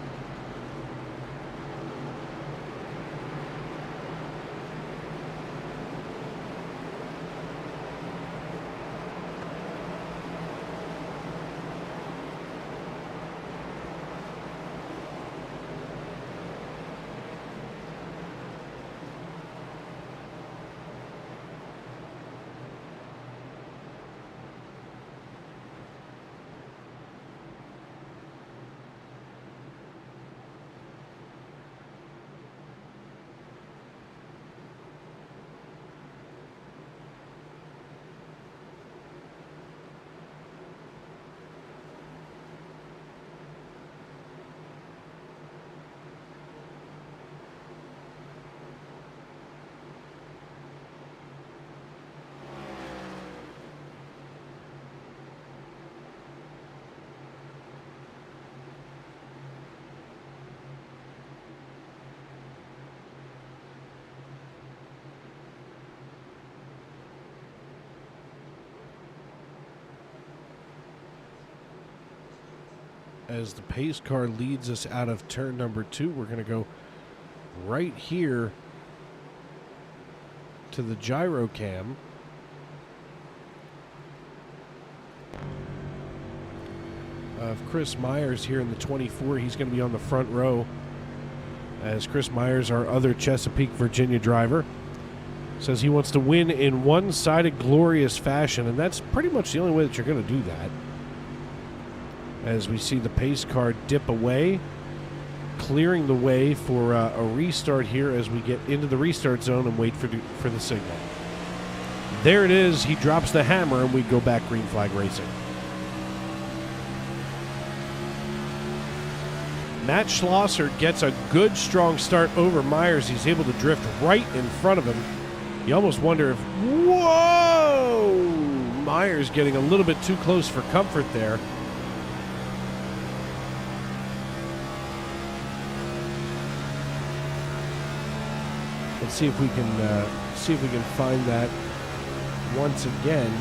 as the pace car leads us out of turn number 2. We're going to go right here to the gyro cam. Of Chris Myers here in the 24. He's going to be on the front row, as Chris Myers, our other Chesapeake, Virginia driver, says he wants to win in one-sided glorious fashion, and that's pretty much the only way that you're going to do that. As we see the pace car dip away, clearing the way for a restart here as we get into the restart zone and wait for the signal. There it is. He drops the hammer, and we go back green flag racing. Matt Schlosser gets a good, strong start over Myers. He's able to drift right in front of him. You almost wonder if, whoa! Myers getting a little bit too close for comfort there. Let's see if we can find that once again.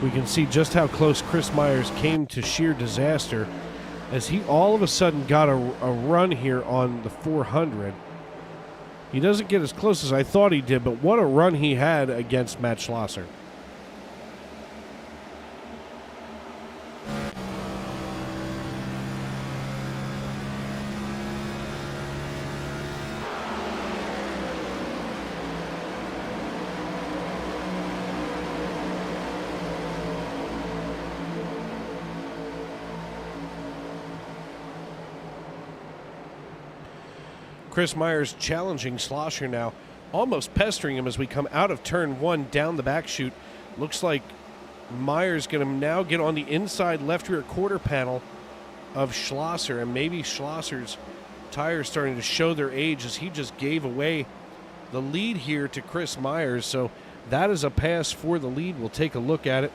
We can see just how close Chris Myers came to sheer disaster, as he all of a sudden got a run here on the 400. He doesn't get as close as I thought he did, but what a run he had against Matt Schlosser. Chris Myers challenging Schlosser now, almost pestering him as we come out of turn 1 down the back chute. Looks like Myers going to now get on the inside left rear quarter panel of Schlosser, and maybe Schlosser's tires starting to show their age as he just gave away the lead here to Chris Myers. So that is a pass for the lead. We'll take a look at it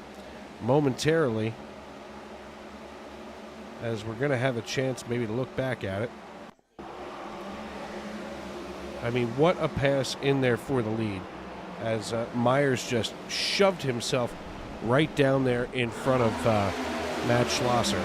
momentarily, as we're going to have a chance maybe to look back at it. I mean, what a pass in there for the lead, as Myers just shoved himself right down there in front of Matt Schlosser.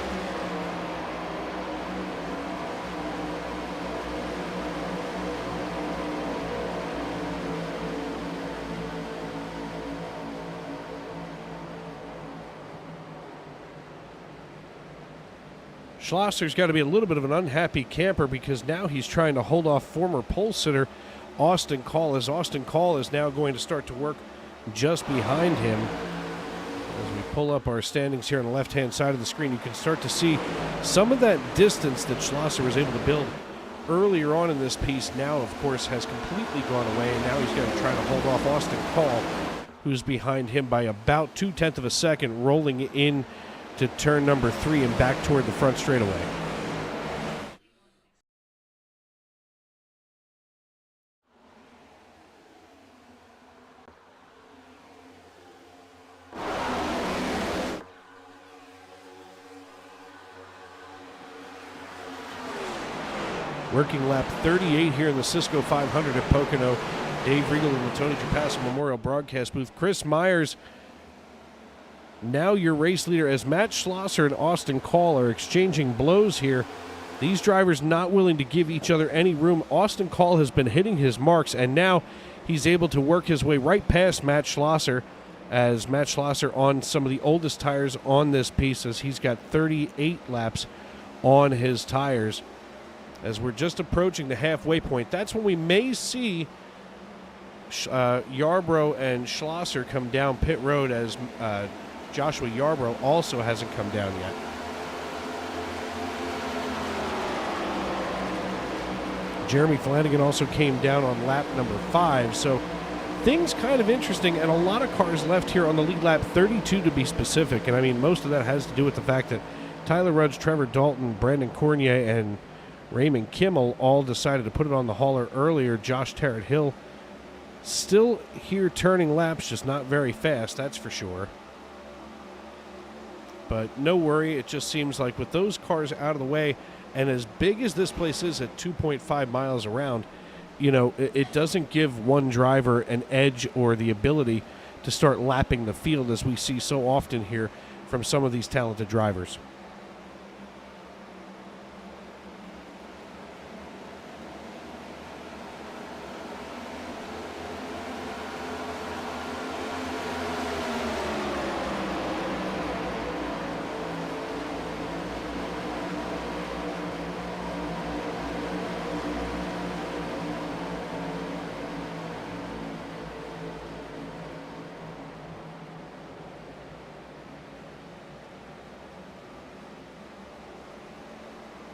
Schlosser's got to be a little bit of an unhappy camper, because now he's trying to hold off former pole sitter Austin Call, as Austin Call is now going to start to work just behind him. As we pull up our standings here on the left-hand side of the screen, you can start to see some of that distance that Schlosser was able to build earlier on in this piece now, of course, has completely gone away, and now he's going to try to hold off Austin Call, who's behind him by about 0.2 of a second, rolling in to turn number 3 and back toward the front straightaway. Working lap 38 here in the Cisco 500 at Pocono. Dave Regal in the Tony Trapasso Memorial Broadcast Booth. Chris Myers, now your race leader, as Matt Schlosser and Austin Call are exchanging blows here. These drivers not willing to give each other any room. Austin Call has been hitting his marks, and now he's able to work his way right past Matt Schlosser, as Matt Schlosser on some of the oldest tires on this piece, as he's got 38 laps on his tires. As we're just approaching the halfway point, that's when we may see Yarbrough and Schlosser come down pit road, as Joshua Yarbrough also hasn't come down yet. Jeremy Flanagan also came down on lap number 5, so things kind of interesting, and a lot of cars left here on the lead lap, 32 to be specific, and I mean most of that has to do with the fact that Tyler Rudge, Trevor Dalton, Brandon Cornier, and Raymond Kimmel all decided to put it on the hauler earlier. Josh Tarrant Hill still here turning laps, just not very fast, that's for sure. But no worry, it just seems like with those cars out of the way, and as big as this place is at 2.5 miles around, you know, it doesn't give one driver an edge or the ability to start lapping the field, as we see so often here from some of these talented drivers.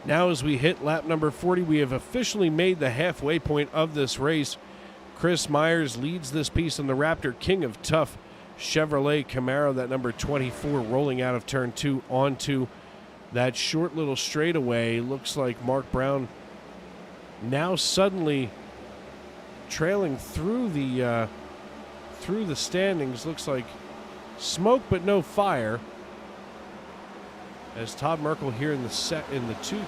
Now as we hit lap number 40, we have officially made the halfway point of this race. Chris Myers leads this piece on the Raptor King of Tough Chevrolet Camaro, that number 24, rolling out of turn 2 onto that short little straightaway. Looks like Mark Brown now suddenly trailing through the standings. Looks like smoke but no fire, as Todd Merkel here in the 2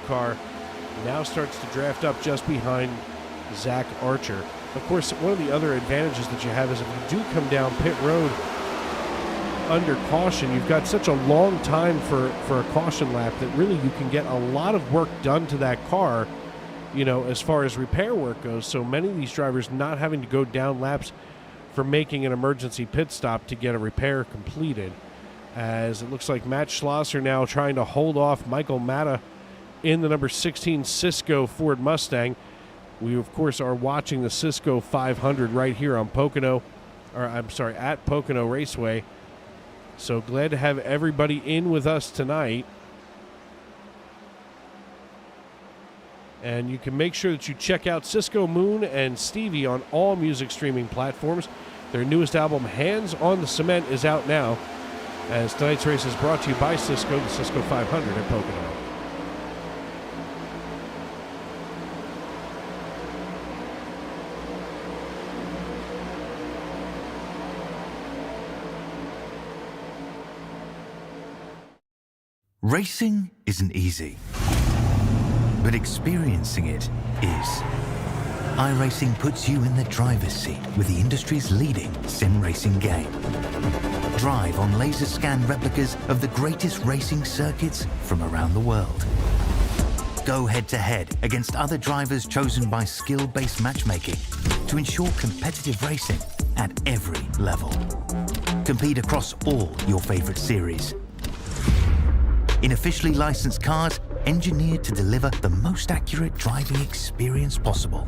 car now starts to draft up just behind Zach Archer. Of course, one of the other advantages that you have is if you do come down pit road under caution, you've got such a long time for a caution lap that really you can get a lot of work done to that car, you know, as far as repair work goes. So many of these drivers not having to go down laps for making an emergency pit stop to get a repair completed, as it looks like Matt Schlosser now trying to hold off Michael Matta in the number 16 Cisco Ford Mustang. We, of course, are watching the Cisco 500 right here on Pocono, or I'm sorry, at Pocono Raceway. So glad to have everybody in with us tonight. And you can make sure that you check out Cisco Moon and Stevie on all music streaming platforms. Their newest album, Hands on the Cement, is out now, as tonight's race is brought to you by Cisco, the Cisco 500 at Pocono. Racing isn't easy, but experiencing it is. iRacing puts you in the driver's seat with the industry's leading sim racing game. Drive on laser scan replicas of the greatest racing circuits from around the world. Go head-to-head against other drivers chosen by skill-based matchmaking to ensure competitive racing at every level. Compete across all your favorite series. In officially licensed cars, engineered to deliver the most accurate driving experience possible.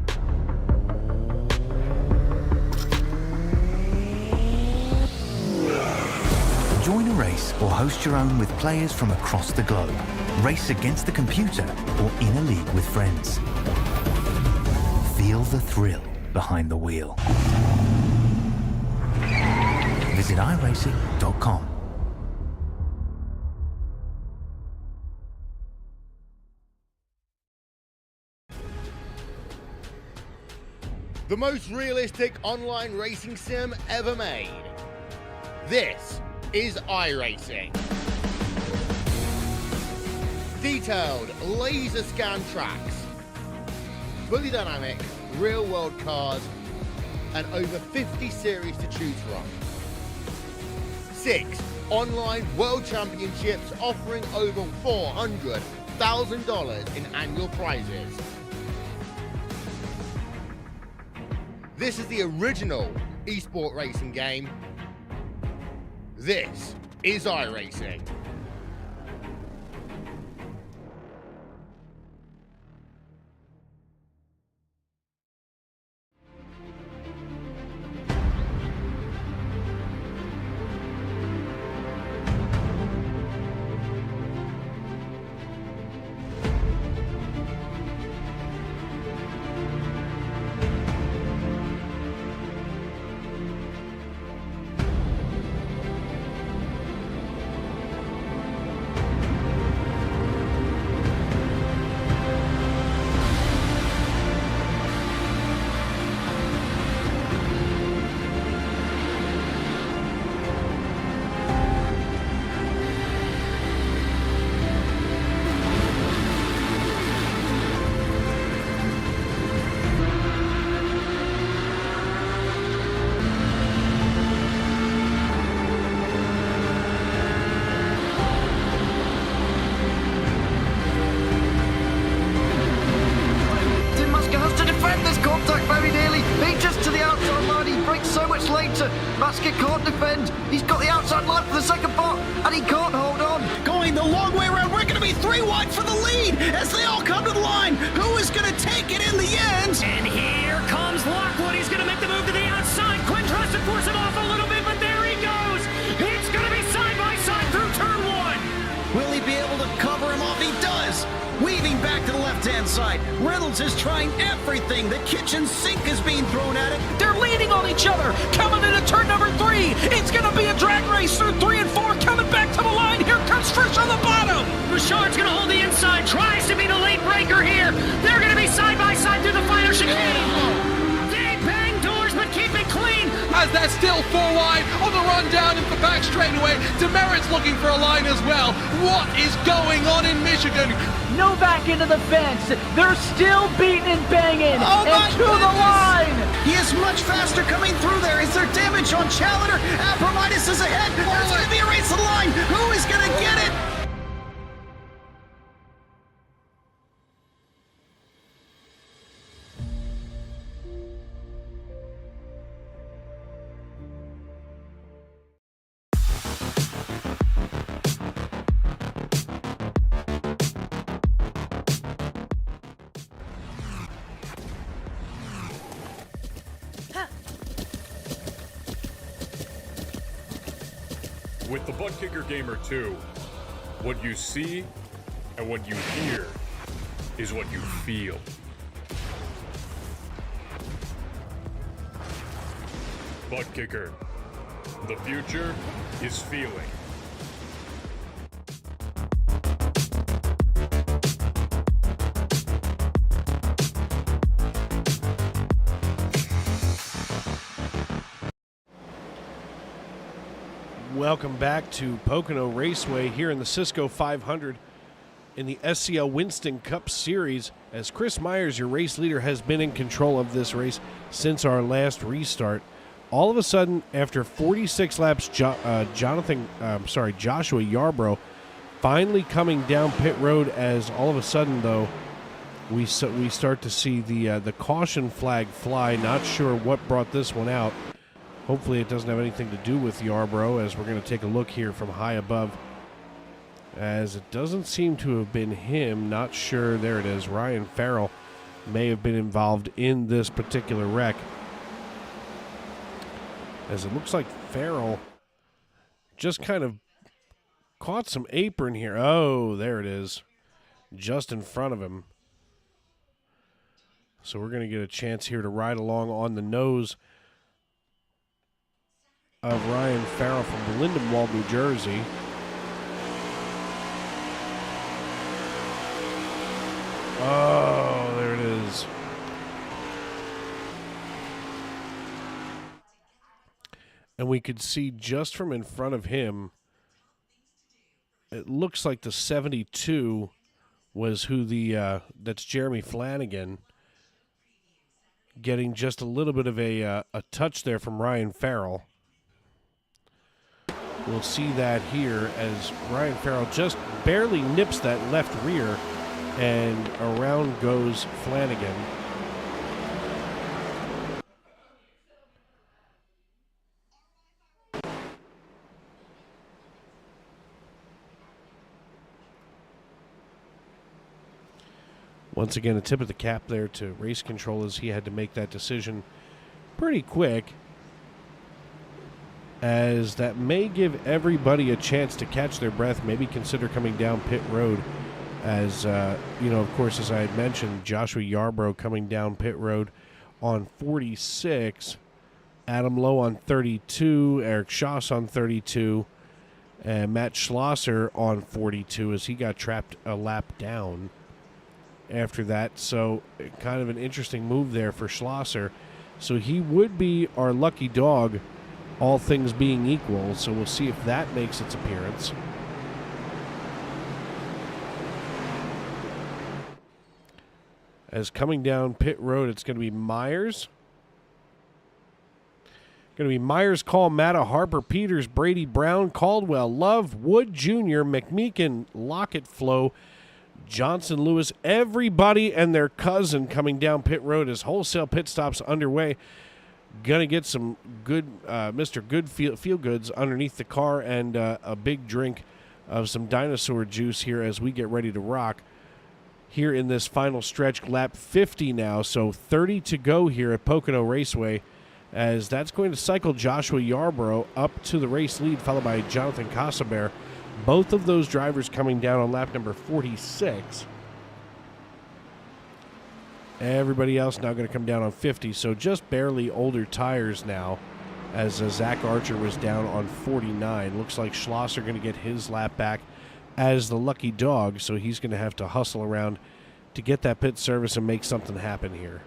Join a race or host your own with players from across the globe. Race against the computer or in a league with friends. Feel the thrill behind the wheel. Visit iRacing.com. The most realistic online racing sim ever made. This is iRacing. Detailed laser scan tracks, fully dynamic real world cars, and over 50 series to choose from. 6 online world championships offering over $400,000 in annual prizes. This is the original esport racing game. This is iRacing. Gasket can't defend. He's got the outside line for the second spot, and he can't hold on. Going the long way around, we're going to be 3 wide for the lead as they all come to the line. Who is going to take it in the end? And here comes Lockwood. He's going to make the move to the outside. Quinn tries to force him off a little bit, but there he goes. It's going to be side by side through turn 1. Will he be able to cover him off? He does. Weaving back to the left-hand side. Reynolds is trying everything. The kitchen sink is being thrown at it. They're leaning on each other. Coming into turn number 3. It's going to be a drag race through 3 and 4. Coming back to the line. Here comes Frisch on the bottom. Richard's going to hold the inside. Tries to be the late breaker here. They're going to be side by side through the final chicane. They bang doors, but keep it clean. As they're still 4 wide on the run down into the back straightaway. Demerit's looking for a line as well. What is going on in Michigan? Novak into the fence. They're still beating and banging. Oh and to the line. He is much faster coming through there. Is there damage on Challenger? Abramitis is ahead. There's going to be a race to the line. Who is going to get it? With the Butt Kicker Gamer 2, what you see and what you hear is what you feel. Butt Kicker. The future is feeling. Welcome back to Pocono Raceway here in the Cisco 500 in the SCL Winston Cup Series, as Chris Myers, your race leader, has been in control of this race since our last restart. All of a sudden, after 46 laps, Joshua Yarbrough finally coming down pit road, as all of a sudden, though, we start to see the caution flag fly. Not sure what brought this one out. Hopefully it doesn't have anything to do with Yarbrough, as we're going to take a look here from high above, as it doesn't seem to have been him. Not sure. There it is. Ryan Farrell may have been involved in this particular wreck, as it looks like Farrell just kind of caught some apron here. Oh, there it is, just in front of him. So we're going to get a chance here to ride along on the nose of Ryan Farrell from Lindenwold, New Jersey. Oh, there it is. And we could see just from in front of him, it looks like the 72 was who that's Jeremy Flanagan, getting just a little bit of a touch there from Ryan Farrell. We'll see that here as Ryan Farrell just barely nips that left rear, and around goes Flanagan. Once again, a tip of the cap there to race control, as he had to make that decision pretty quick, as that may give everybody a chance to catch their breath, maybe consider coming down pit road. As, of course, as I had mentioned, Joshua Yarbrough coming down pit road on 46, Adam Lowe on 32, Eric Schaas on 32, and Matt Schlosser on 42, as he got trapped a lap down after that. So kind of an interesting move there for Schlosser. So he would be our lucky dog, all things being equal. So we'll see if that makes its appearance. As coming down pit road, it's going to be Myers. Going to be Myers, Call, Matta, Harper, Peters, Brady, Brown, Caldwell, Love, Wood Jr., McMeekin, Lockett, Flo, Johnson, Lewis, everybody and their cousin coming down pit road as wholesale pit stops underway. Gonna get some good Mr. Good feel goods underneath the car and a big drink of some dinosaur juice here as we get ready to rock here in this final stretch, lap 50 now. So 30 to go here at Pocono Raceway, as that's going to cycle Joshua Yarborough up to the race lead, followed by Jonathan Casaber. Both of those drivers coming down on lap number 46. Everybody else now going to come down on 50, so just barely older tires now, as Zach Archer was down on 49. Looks like Schlosser going to get his lap back as the lucky dog, so he's going to have to hustle around to get that pit service and make something happen here.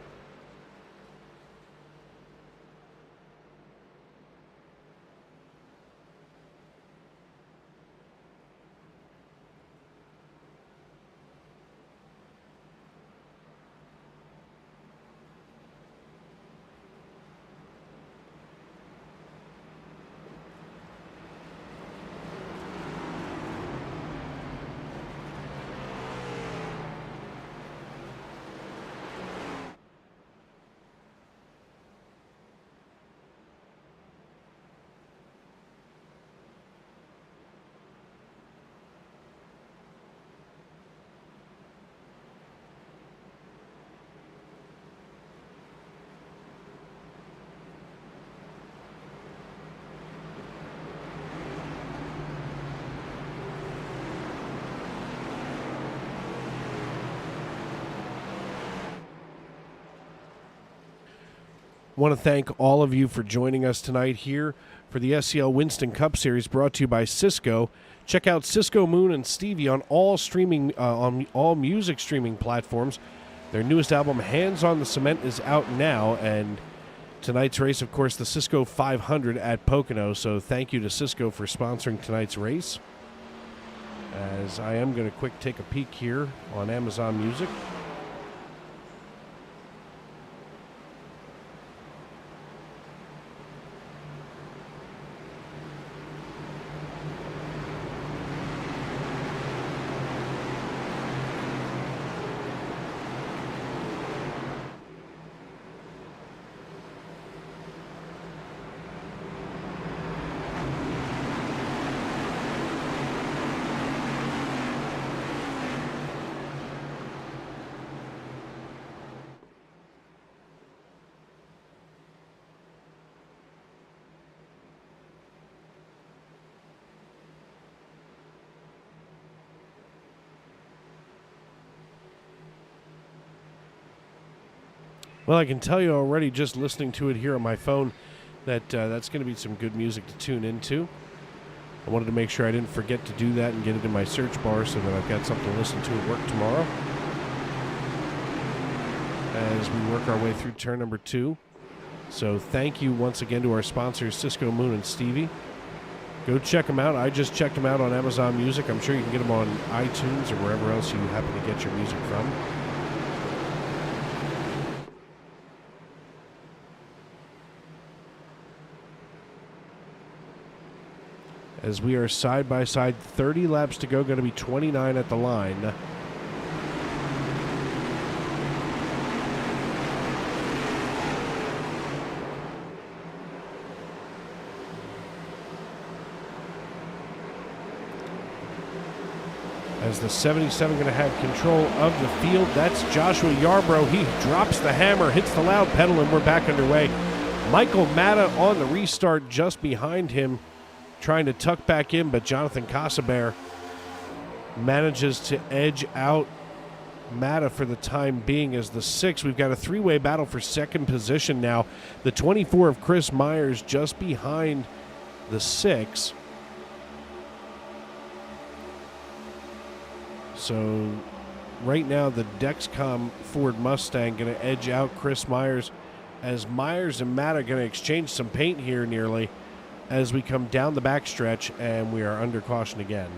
Want to thank all of you for joining us tonight here for the SCL Winston Cup Series, brought to you by Cisco. Check out Cisco, Moon, and Stevie on all music streaming platforms. Their newest album, Hands on the Cement, is out now, and tonight's race, of course, the Cisco 500 at Pocono. So thank you to Cisco for sponsoring tonight's race. As I am going to take a peek here on Amazon Music. Well, I can tell you already, just listening to it here on my phone, that that's going to be some good music to tune into. I wanted to make sure I didn't forget to do that and get it in my search bar so that I've got something to listen to at work tomorrow. As we work our way through turn number 2. So thank you once again to our sponsors, Cisco, Moon, and Stevie. Go check them out. I just checked them out on Amazon Music. I'm sure you can get them on iTunes or wherever else you happen to get your music from. As we are side by side, 30 laps to go, going to be 29 at the line. As the 77 going to have control of the field, that's Joshua Yarborough. He drops the hammer, hits the loud pedal, and we're back underway. Michael Matta on the restart just behind him, trying to tuck back in, but Jonathan Casaber manages to edge out Matta for the time being. As the 6, we've got a three-way battle for second position now. The 24 of Chris Myers just behind the 6. So right now the Dexcom Ford Mustang going to edge out Chris Myers, as Myers and Matta are going to exchange some paint here nearly as we come down the backstretch, and we are under caution again.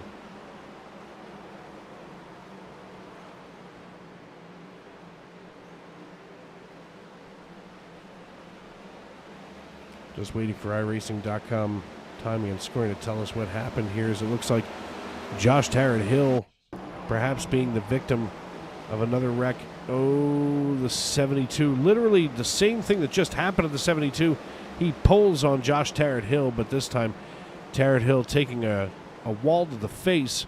Just waiting for iRacing.com timing and scoring to tell us what happened here, as it looks like Josh Tarrant Hill perhaps being the victim of another wreck. Oh, the 72. Literally the same thing that just happened at the 72. He pulls on Josh Tarrant Hill, but this time Tarrant Hill taking a wall to the face,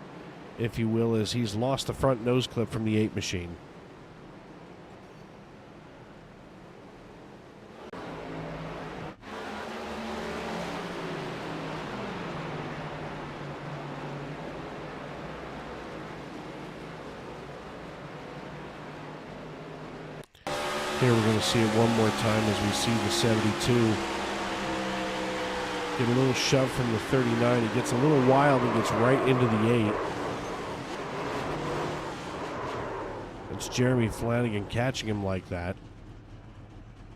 if you will, as he's lost the front nose clip from the 8 machine. Here we're going to see it one more time as we see the 72 get a little shove from the 39. He gets a little wild and gets right into the 8. It's Jeremy Flanagan catching him like that.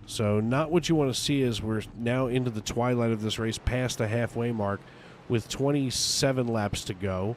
So not what you want to see as we're now into the twilight of this race, past the halfway mark with 27 laps to go.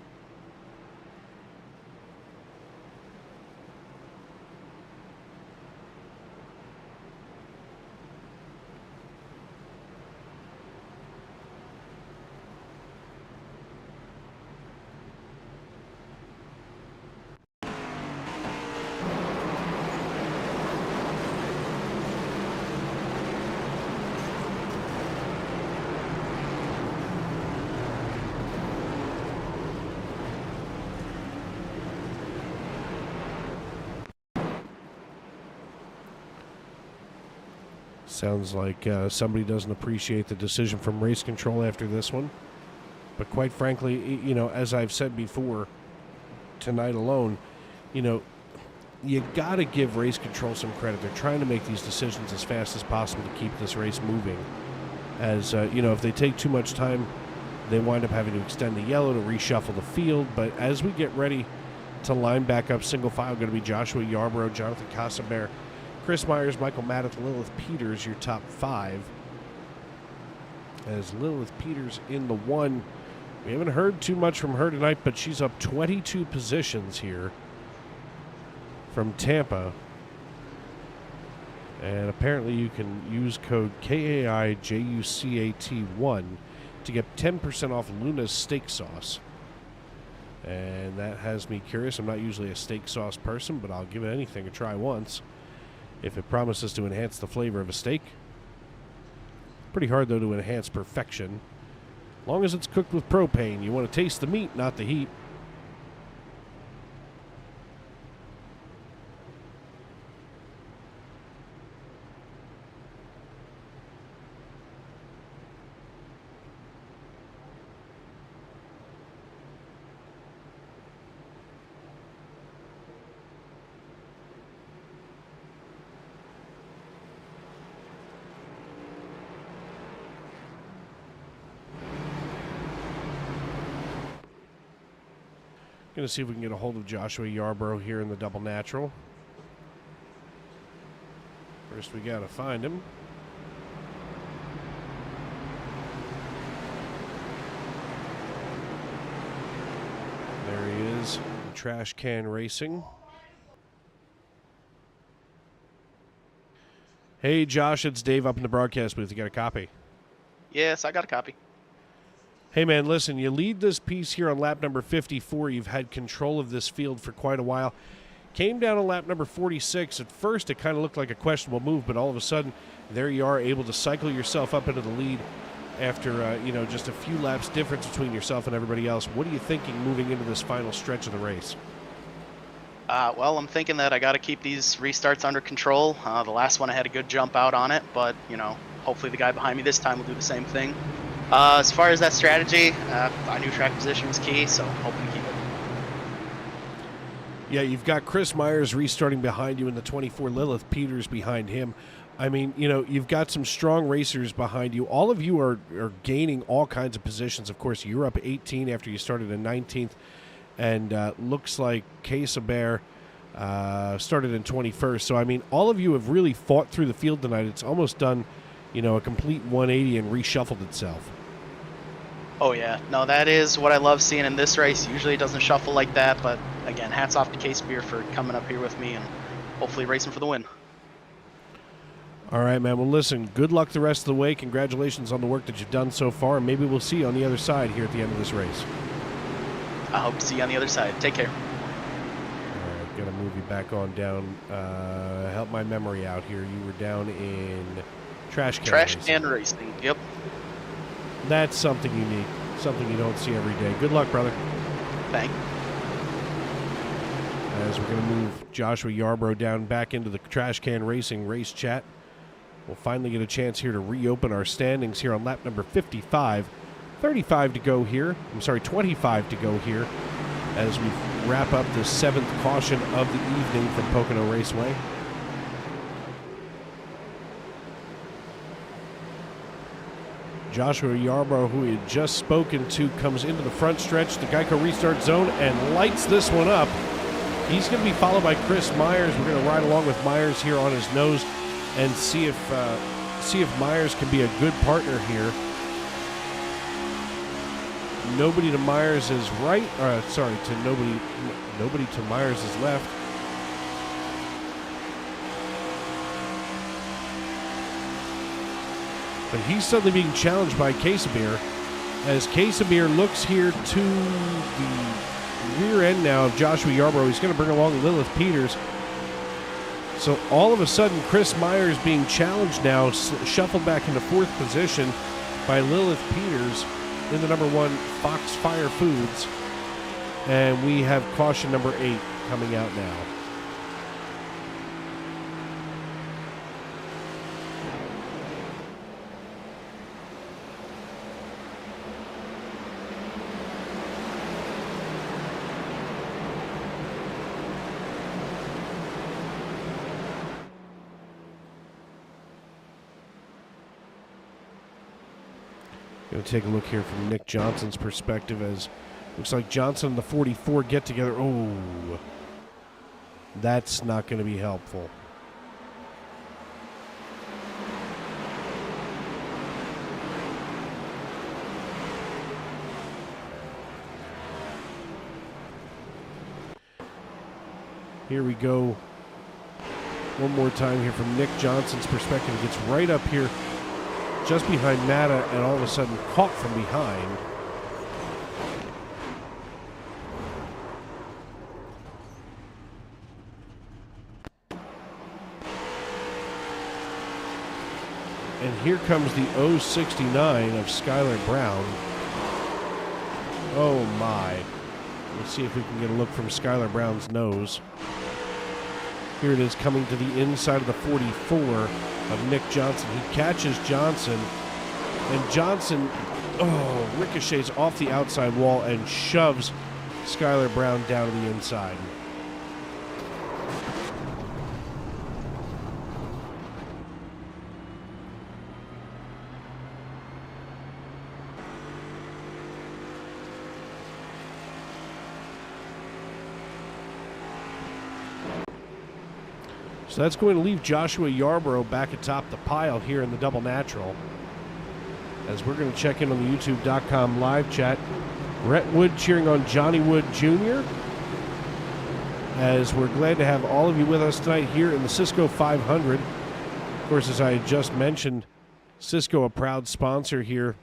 Sounds like somebody doesn't appreciate the decision from race control after this one. But quite frankly, you know, as I've said before, tonight alone, you know, you got to give race control some credit. They're trying to make these decisions as fast as possible to keep this race moving. As, you know, if they take too much time, they wind up having to extend the yellow to reshuffle the field. But as we get ready to line back up single file, going to be Joshua Yarborough, Jonathan Casaber, Chris Myers, Michael Maddox, Lilith Peters, your top 5. As Lilith Peters in the 1. We haven't heard too much from her tonight, but she's up 22 positions here from Tampa. And apparently you can use code KAIJUCAT1 to get 10% off Luna's steak sauce. And that has me curious. I'm not usually a steak sauce person, but I'll give it anything a try once if it promises to enhance the flavor of a steak. Pretty hard, though, to enhance perfection. As long as it's cooked with propane, you want to taste the meat, not the heat. Going to see if we can get a hold of Joshua Yarborough here in the double natural. First, we got to find him. There he is, in Trash Can Racing. Hey, Josh, it's Dave up in the broadcast booth. You got a copy? Yes, I got a copy. Hey, man, listen, you lead this piece here on lap number 54. You've had control of this field for quite a while. Came down on lap number 46. At first, it kind of looked like a questionable move, but all of a sudden, there you are, able to cycle yourself up into the lead after, you know, just a few laps difference between yourself and everybody else. What are you thinking moving into this final stretch of the race? Well, I'm thinking that I got to keep these restarts under control. The last one I had a good jump out on it, but, you know, hopefully the guy behind me this time will do the same thing. As far as that strategy, I knew track position was key, so hoping to keep it. Yeah, you've got Chris Myers restarting behind you in the 24, Lilith Peters behind him. I mean, you know, you've got some strong racers behind you. All of you are gaining all kinds of positions. Of course, you're up 18 after you started in 19th, and looks like Casaber started in 21st. So, I mean, all of you have really fought through the field tonight. It's almost done, you know, a complete 180 and reshuffled itself. Oh, yeah. No, that is what I love seeing in this race. Usually it doesn't shuffle like that, but again, hats off to Casaber for coming up here with me and hopefully racing for the win. All right, man. Well, listen, good luck the rest of the way. Congratulations on the work that you've done so far, and maybe we'll see you on the other side here at the end of this race. I hope to see you on the other side. Take care. All right. got to move you back on down. Help my memory out here. You were down in trash can racing. Yep. That's something unique, something you don't see every day. Good luck, brother. Thanks. As we're going to move Joshua Yarbrough down back into the trash can racing race chat. We'll finally get a chance here to reopen our standings here on lap number 55. 35 to go here. I'm sorry, 25 to go here as we wrap up the 7th caution of the evening from Pocono Raceway. Joshua Yarbrough, who we had just spoken to, comes into the front stretch, the Geico restart zone, and lights this one up. He's going to be followed by Chris Myers. We're going to ride along with Myers here on his nose and see if Myers can be a good partner here. Nobody to Myers' right. To nobody to Myers' left. But he's suddenly being challenged by Casabir as Casabir looks here to the rear end now of Joshua Yarbrough. He's going to bring along Lilith Peters. So all of a sudden, Chris Myers being challenged now, shuffled back into 4th position by Lilith Peters in the number 1 Foxfire Foods. And we have caution number 8 coming out now. Going to take a look here from Nick Johnson's perspective as looks like Johnson and the 44 get together. Oh, that's not going to be helpful. Here we go. One more time here from Nick Johnson's perspective. He gets right up here just behind Matta and all of a sudden caught from behind. And here comes the 069 of Skylar Brown. Oh my. Let's see if we can get a look from Skylar Brown's nose. Here it is coming to the inside of the 44 of Nick Johnson. He catches Johnson, and Johnson ricochets off the outside wall and shoves Skylar Brown down to the inside. So that's going to leave Joshua Yarbrough back atop the pile here in the double natural. As we're going to check in on the YouTube.com live chat. Rhett Wood cheering on Johnny Wood Jr. As we're glad to have all of you with us tonight here in the Cisco 500. Of course, as I had just mentioned, Cisco a proud sponsor here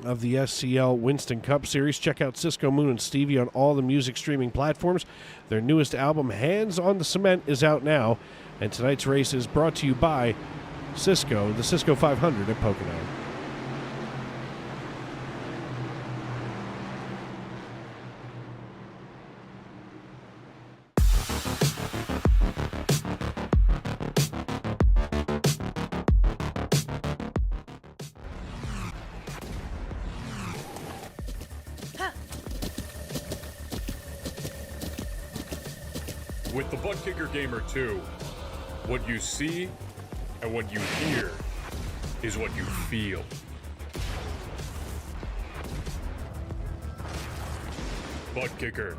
of the SCL Winston Cup Series. Check out Cisco, Moon, and Stevie on all the music streaming platforms. Their newest album, Hands on the Cement, is out now. And tonight's race is brought to you by Cisco, the Cisco 500 at Pocono. With the Butt Kicker Gamer 2, what you see and what you hear is what you feel. Butt Kicker.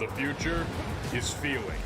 The future is feeling.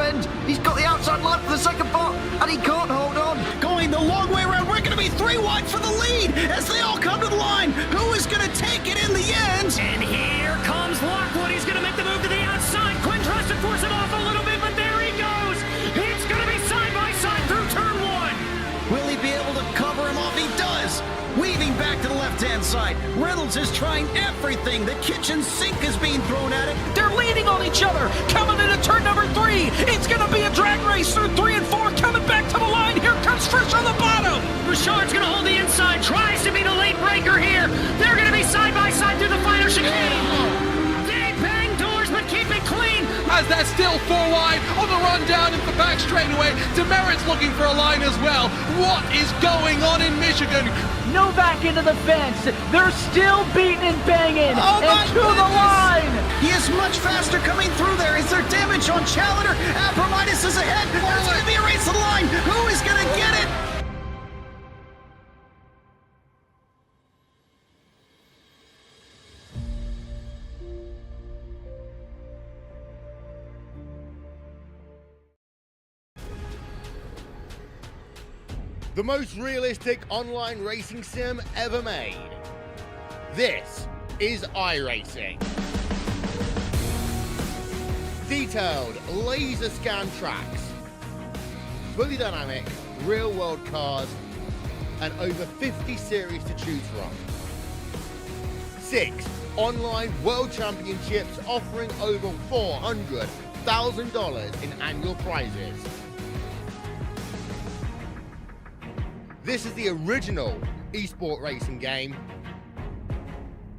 end. He's got the outside line for the second part, and he can't hold on. Going the long way around, we're going to be 3 wide for the lead as they all come to the line. Who is going to take it in the end? And here comes Lockwood. He's going to make the move to the outside. Quinn tries to force it off a little bit, but there he goes. It's going to be side by side through turn 1. Will he be able to cover him off? He does. Weaving back to the left-hand side. Reynolds is trying everything. The kitchen sink is being thrown at it. They're leaning on each other. Coming into turn number 3. It's going to be a drag race through 3 and 4. Coming back to the line. Here comes Frisch on the bottom. Richard's going to hold the inside. Tries to be the late breaker here. They're going to be side by side through the final chicane. They bang doors, but keep it clean. As they're still 4 wide on the run down into the back straightaway. Demerit's looking for a line as well. What is going on in Michigan? Novak into the fence. They're still beating and banging. Oh and to the line. He is much faster coming through there. Is there damage on Challenger? Abramitis is ahead. There's going to be a race to the line. Who is going to get it? The most realistic online racing sim ever made. This is iRacing. Detailed laser scan tracks, fully dynamic real world cars, and over 50 series to choose from. 6 online world championships offering over $400,000 in annual prizes. This is the original esport racing game.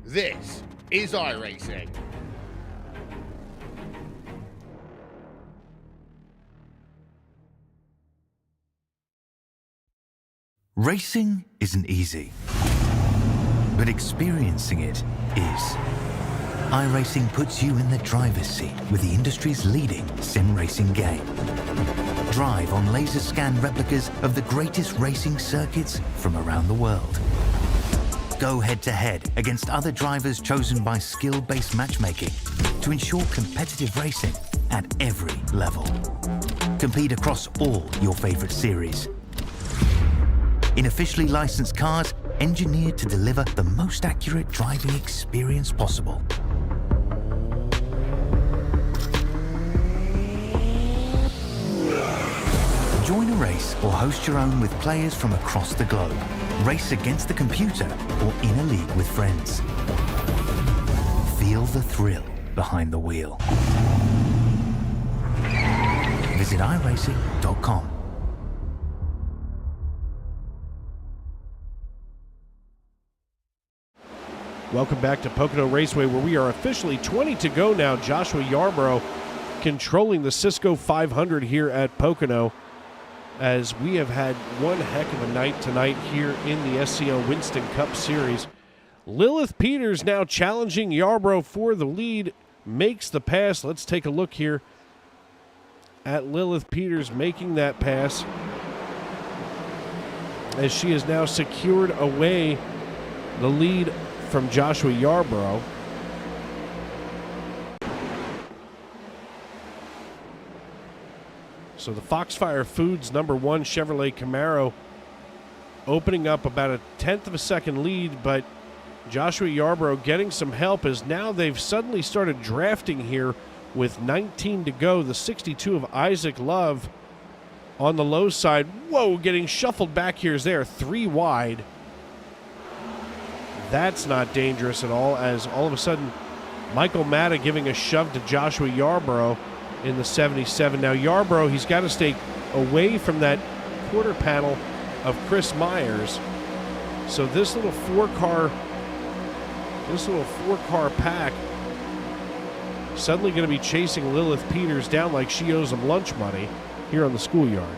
This is iRacing. Racing isn't easy, but experiencing it is. iRacing puts you in the driver's seat with the industry's leading sim racing game. Drive on laser scan replicas of the greatest racing circuits from around the world. Go head-to-head against other drivers chosen by skill-based matchmaking to ensure competitive racing at every level. Compete across all your favorite series. In officially licensed cars, engineered to deliver the most accurate driving experience possible. Join a race or host your own with players from across the globe. Race against the computer or in a league with friends. Feel the thrill behind the wheel. Visit iRacing.com. Welcome back to Pocono Raceway, where we are officially 20 to go now. Joshua Yarborough controlling the Cisco 500 here at Pocono, as we have had one heck of a night tonight here in the SCL Winston Cup Series. Lilith Peters now challenging Yarborough for the lead, makes the pass. Let's take a look here at Lilith Peters making that pass, as she has now secured away the lead from Joshua Yarborough. So the Foxfire Foods #1 Chevrolet Camaro opening up about a 1/10 of a second lead, but Joshua Yarborough getting some help, as now they've suddenly started drafting here with 19 to go. The 62 of Isaac Love on the low side. Whoa, getting shuffled back here as they are 3 wide. That's not dangerous at all, as all of a sudden Michael Matta giving a shove to Joshua Yarborough in the 77. Now Yarborough, he's got to stay away from that quarter panel of Chris Myers. So this little four-car pack suddenly going to be chasing Lilith Peters down like she owes him lunch money here on the schoolyard.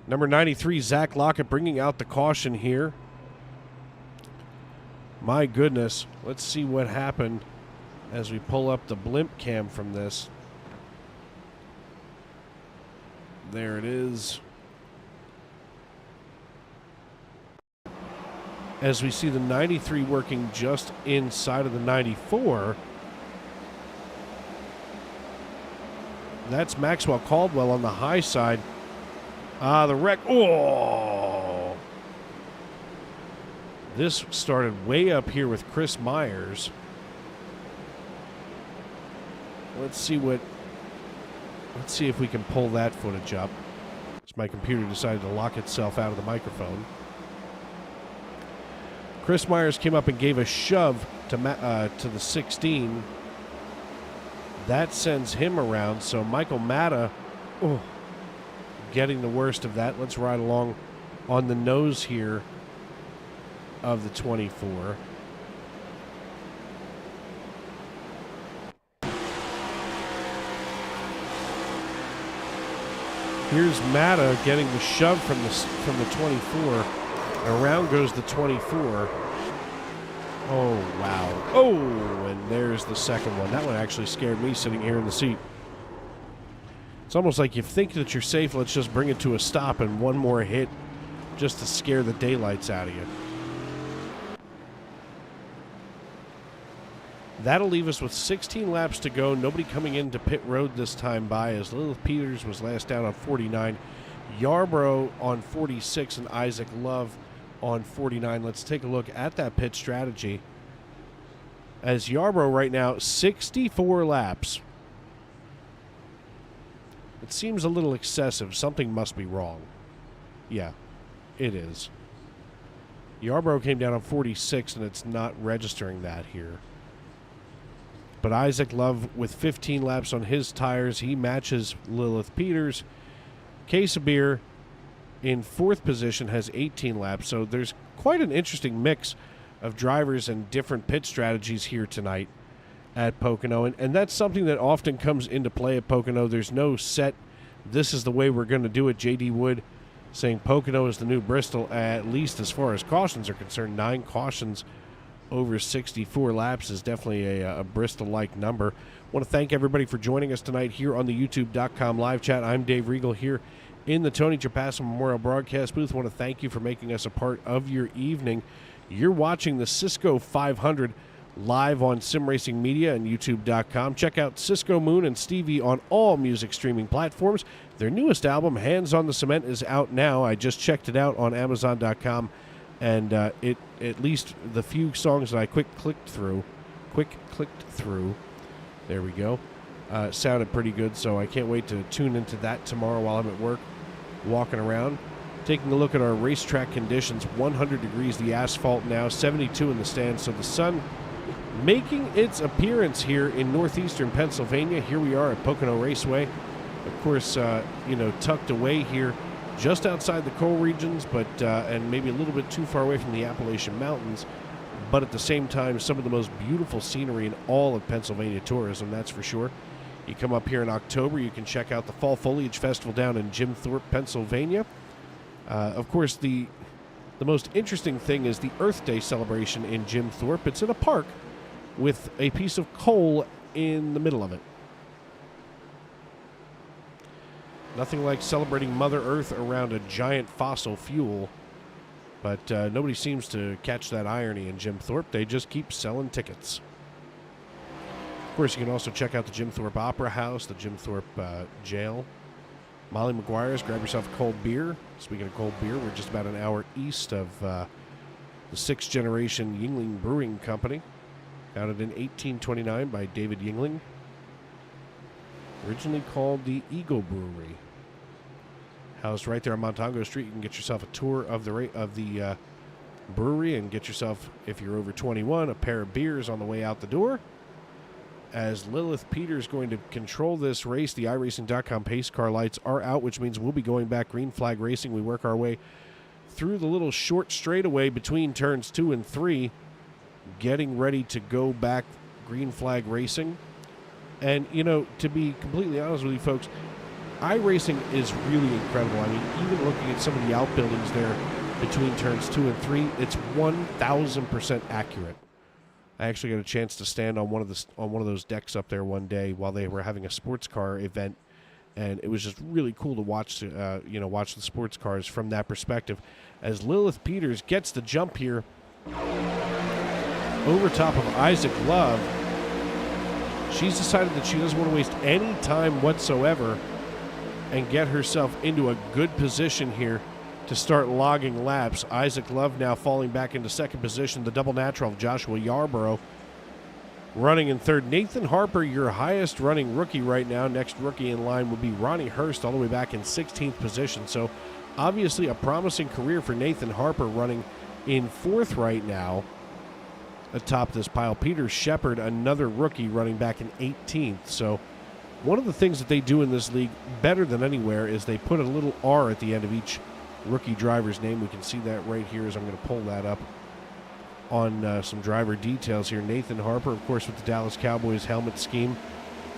Number 93, Zach Lockett, bringing out the caution here. My goodness. Let's see what happened as we pull up the blimp cam from this. There it is. As we see the 93 working just inside of the 94. That's Maxwell Caldwell on the high side. The wreck. Oh! This started way up here with Chris Myers. Let's see if we can pull that footage up. As my computer decided to lock itself out of the microphone. Chris Myers came up and gave a shove to the 16. That sends him around. So Michael Matta getting the worst of that. Let's ride along on the nose here of the 24. Here's Matta getting the shove from the 24. Around goes the 24. Oh, wow. Oh, and there's the second one. That one actually scared me sitting here in the seat. It's almost like you think that you're safe, let's just bring it to a stop and one more hit just to scare the daylights out of you. That'll leave us with 16 laps to go. Nobody coming into pit road this time by, as Lilith Peters was last down on 49. Yarbrough on 46 and Isaac Love on 49. Let's take a look at that pit strategy. As Yarbrough right now, 64 laps. It seems a little excessive. Something must be wrong. Yeah, it is. Yarbrough came down on 46, and it's not registering that here. But Isaac Love with 15 laps on his tires. He matches Lilith Peters. Case of Beer in fourth position has 18 laps. So there's quite an interesting mix of drivers and different pit strategies here tonight at Pocono. And that's something that often comes into play at Pocono. There's no set, this is the way we're going to do it. J.D. Wood saying Pocono is the new Bristol, at least as far as cautions are concerned. 9 cautions over 64 laps is definitely a Bristol-like number. I want to thank everybody for joining us tonight here on the YouTube.com live chat. I'm Dave Riegel here in the Tony Trapasso Memorial Broadcast booth. I want to thank you for making us a part of your evening. You're watching the Cisco 500 live on Sim Racing Media and YouTube.com. Check out Cisco Moon and Stevie on all music streaming platforms. Their newest album, Hands on the Cement, is out now. I just checked it out on Amazon.com. And it, at least the few songs that I quick clicked through, there we go, sounded pretty good. So I can't wait to tune into that tomorrow while I'm at work, walking around. Taking a look at our racetrack conditions, 100 degrees the asphalt now, 72 in the stands. So the sun making its appearance here in northeastern Pennsylvania. Here we are at Pocono Raceway. Of course, tucked away here just outside the coal regions, but and maybe a little bit too far away from the Appalachian Mountains, but at the same time, some of the most beautiful scenery in all of Pennsylvania tourism, that's for sure. You come up here in October, you can check out the Fall Foliage Festival down in Jim Thorpe, Pennsylvania. Of course, the most interesting thing is the Earth Day celebration in Jim Thorpe. It's in a park with a piece of coal in the middle of it. Nothing like celebrating Mother Earth around a giant fossil fuel. But nobody seems to catch that irony in Jim Thorpe. They just keep selling tickets. Of course, you can also check out the Jim Thorpe Opera House, the Jim Thorpe Jail. Molly McGuire's, grab yourself a cold beer. Speaking of cold beer, we're just about an hour east of the 6th generation Yuengling Brewing Company. Founded in 1829 by David Yuengling. Originally called the Eagle Brewery. Housed right there on Montago Street. You can get yourself a tour of the brewery and get yourself, if you're over 21, a pair of beers on the way out the door. As Lilith Peters going to control this race, the iRacing.com pace car lights are out, which means we'll be going back green flag racing. We work our way through the little short straightaway between turns 2 and 3, getting ready to go back green flag racing. And, to be completely honest with you folks, iRacing is really incredible. I mean, even looking at some of the outbuildings there between turns 2 and 3, it's 1,000% accurate. I actually got a chance to stand on one of those decks up there one day while they were having a sports car event, and it was just really cool to watch watch the sports cars from that perspective. As Lilith Peters gets the jump here over top of Isaac Love, she's decided that she doesn't want to waste any time whatsoever and get herself into a good position here to start logging laps. Isaac Love now falling back into second position. The double natural of Joshua Yarborough running in third. Nathan Harper, your highest running rookie right now. Next rookie in line would be Ronnie Hurst, all the way back in 16th position. So obviously a promising career for Nathan Harper, running in fourth right now atop this pile. Peter Shepard, another rookie, running back in 18th. So one of the things that they do in this league better than anywhere is they put a little R at the end of each rookie driver's name. We can see that right here as I'm going to pull that up on some driver details here. Nathan Harper, of course, with the Dallas Cowboys helmet scheme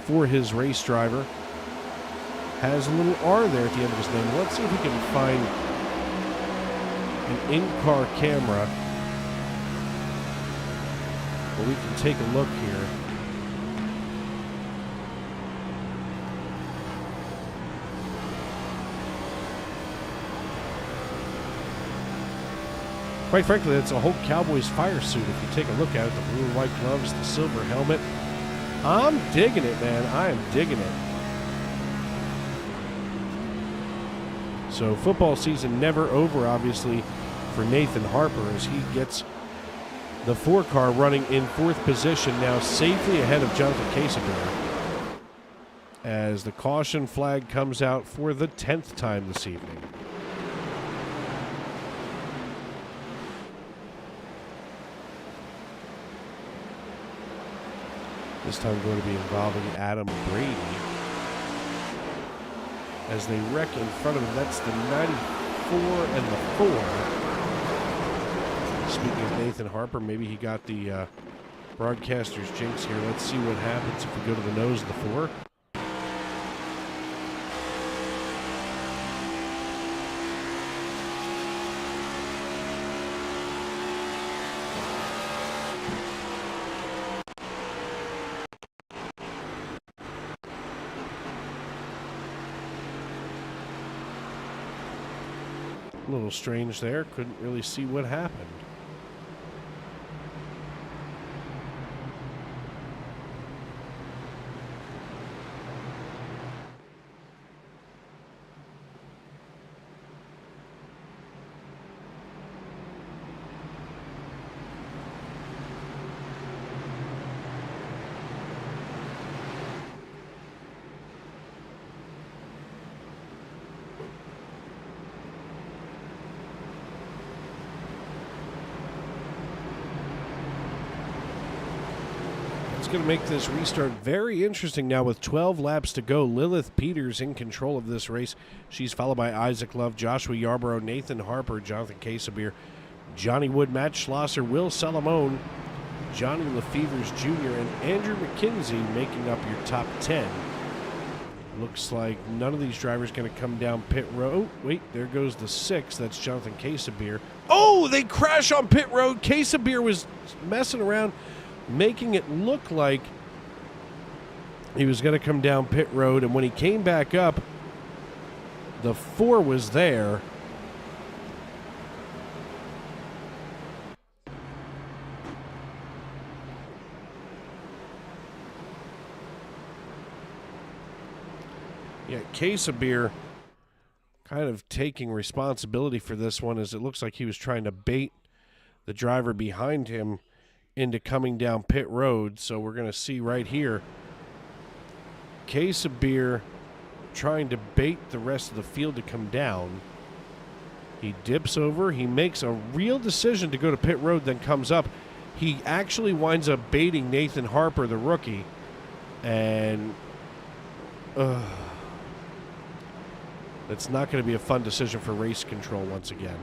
for his race driver, has a little R there at the end of his name. Let's see if we can find an in-car camera where we can take a look here. Quite frankly, it's a whole Cowboys fire suit if you take a look at it. The blue and white gloves, the silver helmet. I'm digging it, man. I am digging it. So football season never over, obviously, for Nathan Harper as he gets the 4-car running in fourth position, now safely ahead of Jonathan Casabir, as the caution flag comes out for the 10th time this evening. This time going to be involving Adam Brady as they wreck in front of him. That's the 94 and the 4. Speaking of Nathan Harper, maybe he got the broadcaster's jinx here. Let's see what happens if we go to the nose of the 4. A little strange there. Couldn't really see what happened. Going to make this restart very interesting now with 12 laps to go. Lilith Peters in control of this race. She's followed by Isaac Love, Joshua Yarborough, Nathan Harper, Jonathan Casabir, Johnny Wood, Matt Schlosser, Will Salamone, Johnny Lefevers Jr., and Andrew McKenzie making up your top 10. Looks like none of these drivers going to come down pit road. Oh, wait, there goes the 6. That's Jonathan Casabir. Oh, they crash on pit road. Casabir was messing around, making it look like he was going to come down pit road, and when he came back up, the 4 was there. Yeah, Casabir kind of taking responsibility for this one, as it looks like he was trying to bait the driver behind him into coming down pit road. So we're going to see right here Casabir trying to bait the rest of the field to come down. He dips over. He makes a real decision to go to pit road, then comes up. He actually winds up baiting Nathan Harper, the rookie. And that's not going to be a fun decision for race control once again.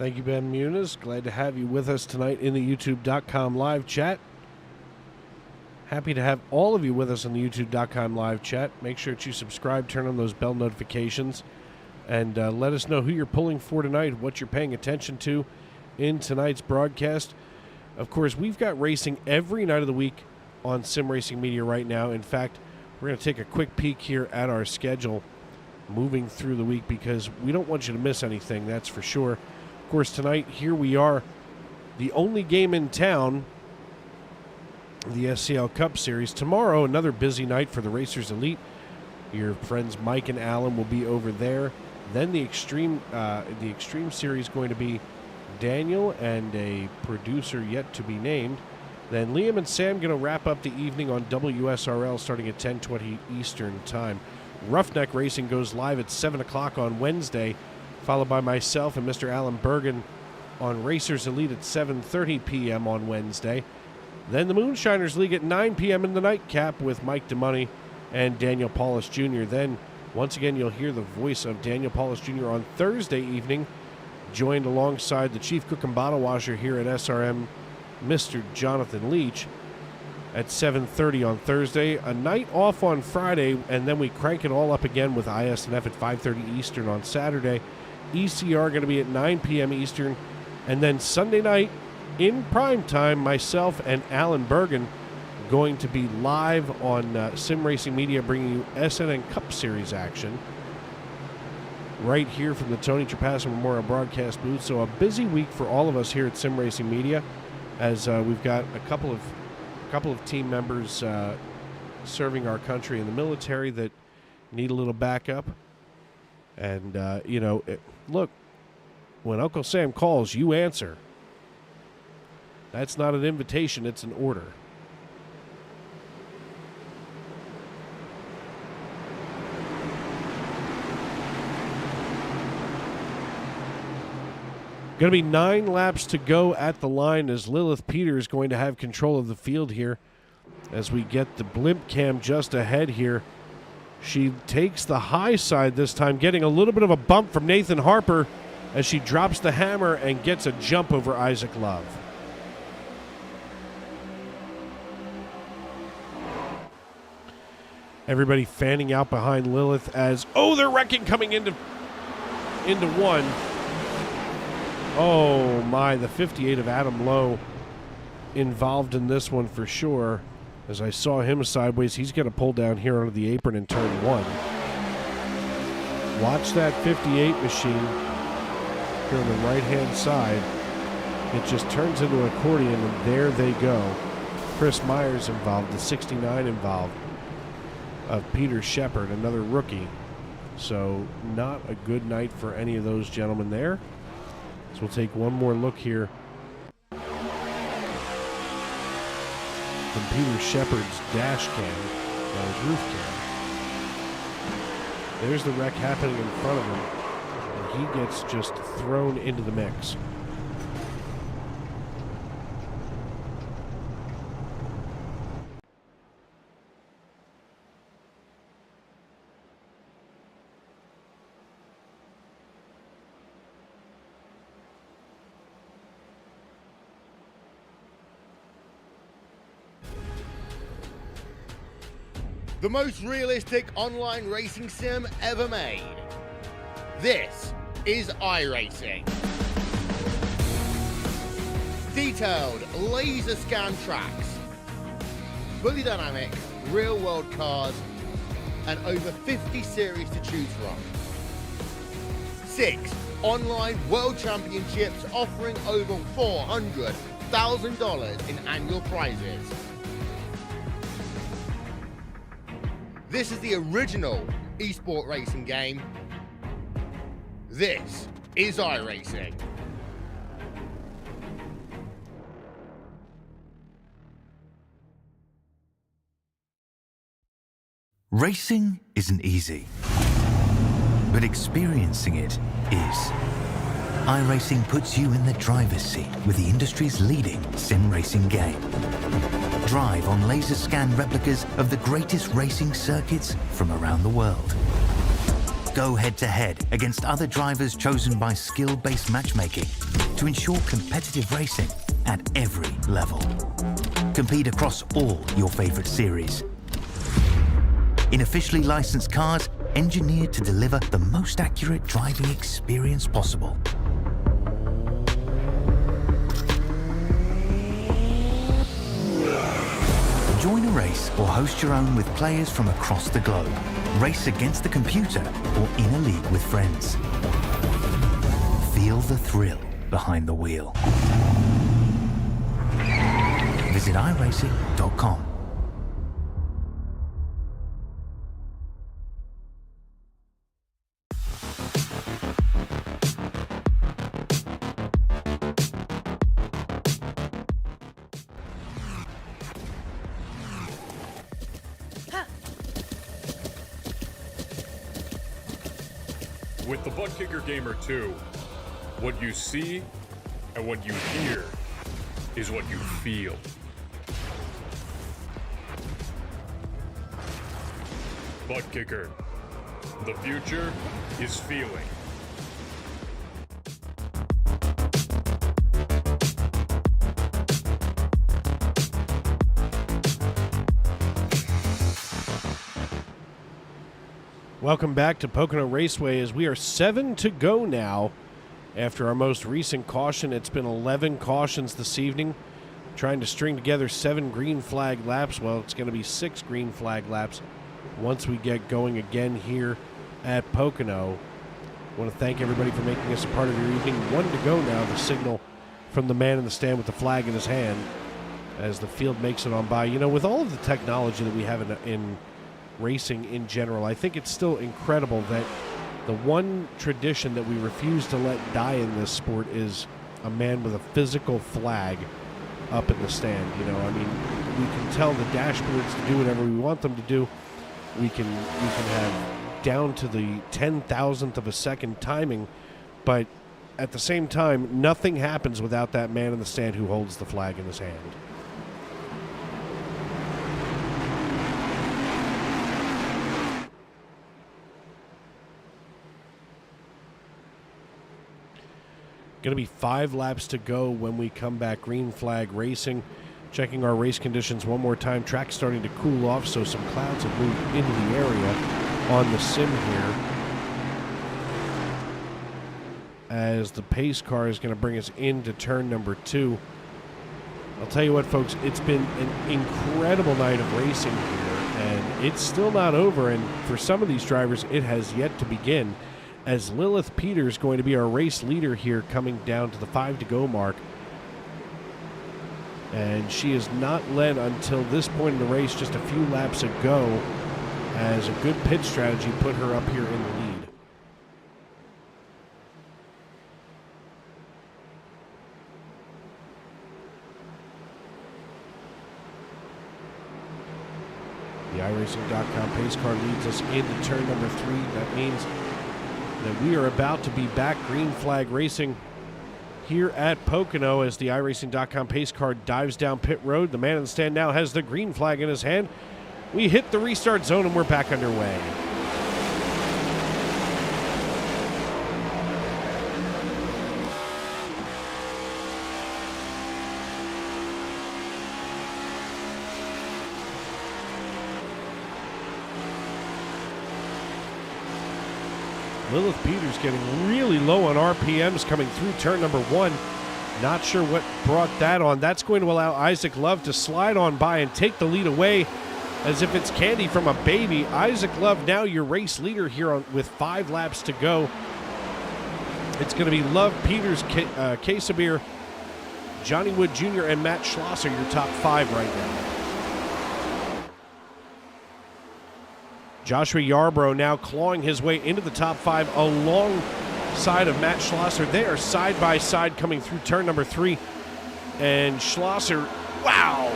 Thank you, Ben Muniz. Glad to have you with us tonight in the YouTube.com live chat. Happy to have all of you with us on the YouTube.com live chat. Make sure that you subscribe, turn on those bell notifications, and let us know who you're pulling for tonight, what you're paying attention to in tonight's broadcast. Of course, we've got racing every night of the week on Sim Racing Media right now. In fact, we're going to take a quick peek here at our schedule moving through the week because we don't want you to miss anything, that's for sure. Of course, tonight, here we are, the only game in town, the SCL Cup Series. Tomorrow, another busy night for the Racers Elite. Your friends Mike and Alan will be over there. Then the Extreme Series going to be Daniel and a producer yet to be named. Then Liam and Sam going to wrap up the evening on WSRL starting at 10:20 Eastern Time. Roughneck Racing goes live at 7 o'clock on Wednesday, followed by myself and Mr. Alan Bergen on Racers Elite at 7:30 p.m. on Wednesday. Then the Moonshiners League at 9 p.m. in the nightcap with Mike DeMoney and Daniel Paulus Jr. Then, once again, you'll hear the voice of Daniel Paulus Jr. on Thursday evening, joined alongside the Chief Cook and Bottle Washer here at SRM, Mr. Jonathan Leach, at 7:30 on Thursday. A night off on Friday, and then we crank it all up again with ISNF at 5:30 Eastern on Saturday. ECR going to be at 9 p.m. Eastern. And then Sunday night, in prime time, myself and Alan Bergen going to be live on Sim Racing Media, bringing you SNN Cup Series action right here from the Tony Trapasso Memorial Broadcast booth. So a busy week for all of us here at Sim Racing Media, as we've got a couple of team members serving our country in the military that need a little backup. And look, when Uncle Sam calls, you answer. That's not an invitation, it's an order. Going to be 9 laps to go at the line as Lilith Peter is going to have control of the field here as we get the blimp cam just ahead here. She takes the high side this time, getting a little bit of a bump from Nathan Harper as she drops the hammer and gets a jump over Isaac Love. Everybody fanning out behind Lilith as, they're wrecking coming into one. Oh my, the 58 of Adam Lowe involved in this one for sure. As I saw him sideways, he's going to pull down here onto the apron in turn 1. Watch that 58 machine here on the right-hand side. It just turns into an accordion, and there they go. Chris Myers involved, the 69 involved of Peter Shepard, another rookie. So not a good night for any of those gentlemen there. So we'll take one more look here from Peter Shepard's dash cam, his roof cam. There's the wreck happening in front of him, and he gets just thrown into the mix. The most realistic online racing sim ever made. This is iRacing. Detailed laser scan tracks, fully dynamic, real world cars, and over 50 series to choose from. 6 online world championships offering over $400,000 in annual prizes. This is the original esport racing game. This is iRacing. Racing isn't easy, but experiencing it is. iRacing puts you in the driver's seat with the industry's leading sim racing game. Drive on laser scan replicas of the greatest racing circuits from around the world. Both go head-to-head against other drivers chosen by skill-based matchmaking to ensure competitive racing at every level. Compete across all your favorite series. In officially licensed cars, engineered to deliver the most accurate driving experience possible. Join a race or host your own with players from across the globe. Race against the computer or in a league with friends. Feel the thrill behind the wheel. Visit iRacing.com. With the Butt Kicker Gamer 2, what you see and what you hear is what you feel. Butt Kicker. The future is feeling. Welcome back to Pocono Raceway as we are 7 to go now after our most recent caution. It's been 11 cautions this evening, trying to string together 7 green flag laps. Well, it's going to be 6 green flag laps once we get going again here at Pocono. I want to thank everybody for making us a part of your evening. 1 to go now, the signal from the man in the stand with the flag in his hand as the field makes it on by. You know, with all of the technology that we have in racing in general, I think it's still incredible that the one tradition that we refuse to let die in this sport is a man with a physical flag up in the stand. You know, I mean, we can tell the dashboards to do whatever we want them to do. We can have down to the 10,000th of a second timing, but at the same time, nothing happens without that man in the stand who holds the flag in his hand. Going to be 5 laps to go when we come back. Green flag racing. Checking our race conditions one more time. Track's starting to cool off, so some clouds have moved into the area on the sim here. As the pace car is going to bring us into turn number 2. I'll tell you what, folks, it's been an incredible night of racing here, and it's still not over, and for some of these drivers, it has yet to begin, as Lilith Peters going to be our race leader here coming down to the 5 to go mark. And she is not led until this point in the race, just a few laps ago, as a good pit strategy put her up here in the lead. The iRacing.com pace car leads us into turn number 3. That means that we are about to be back green flag racing here at Pocono as the iRacing.com pace car dives down pit road. The man in the stand now has the green flag in his hand. We hit the restart zone and we're back underway. Lilith Peters getting really low on RPMs coming through turn number 1. Not sure what brought that on. That's going to allow Isaac Love to slide on by and take the lead away as if it's candy from a baby. Isaac Love now your race leader here with 5 laps to go. It's going to be Love, Peters, Casabir, Johnny Wood Jr., and Matt Schlosser, your top 5 right now. Joshua Yarbrough now clawing his way into the top 5 alongside of Matt Schlosser. They are side by side coming through turn number 3. And Schlosser, wow,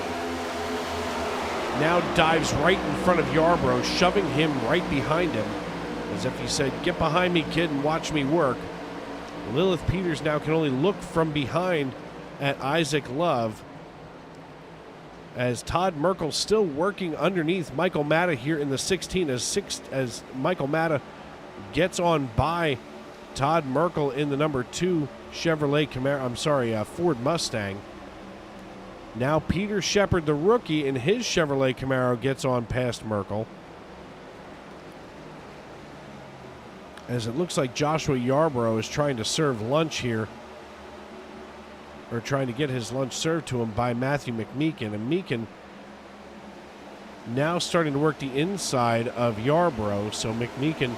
now dives right in front of Yarbrough, shoving him right behind him, as if he said, "Get behind me, kid, and watch me work." Lilith Peters now can only look from behind at Isaac Love, as Todd Merkel still working underneath Michael Matta here in the 16 as Michael Matta gets on by Todd Merkel in the number 2 Chevrolet Camaro. Ford Mustang. Now Peter Shepard, the rookie, in his Chevrolet Camaro gets on past Merkel. As it looks like Joshua Yarborough is trying to serve lunch here, or trying to get his lunch served to him by Matthew McMeekin. And Meekin now starting to work the inside of Yarborough, so McMeekin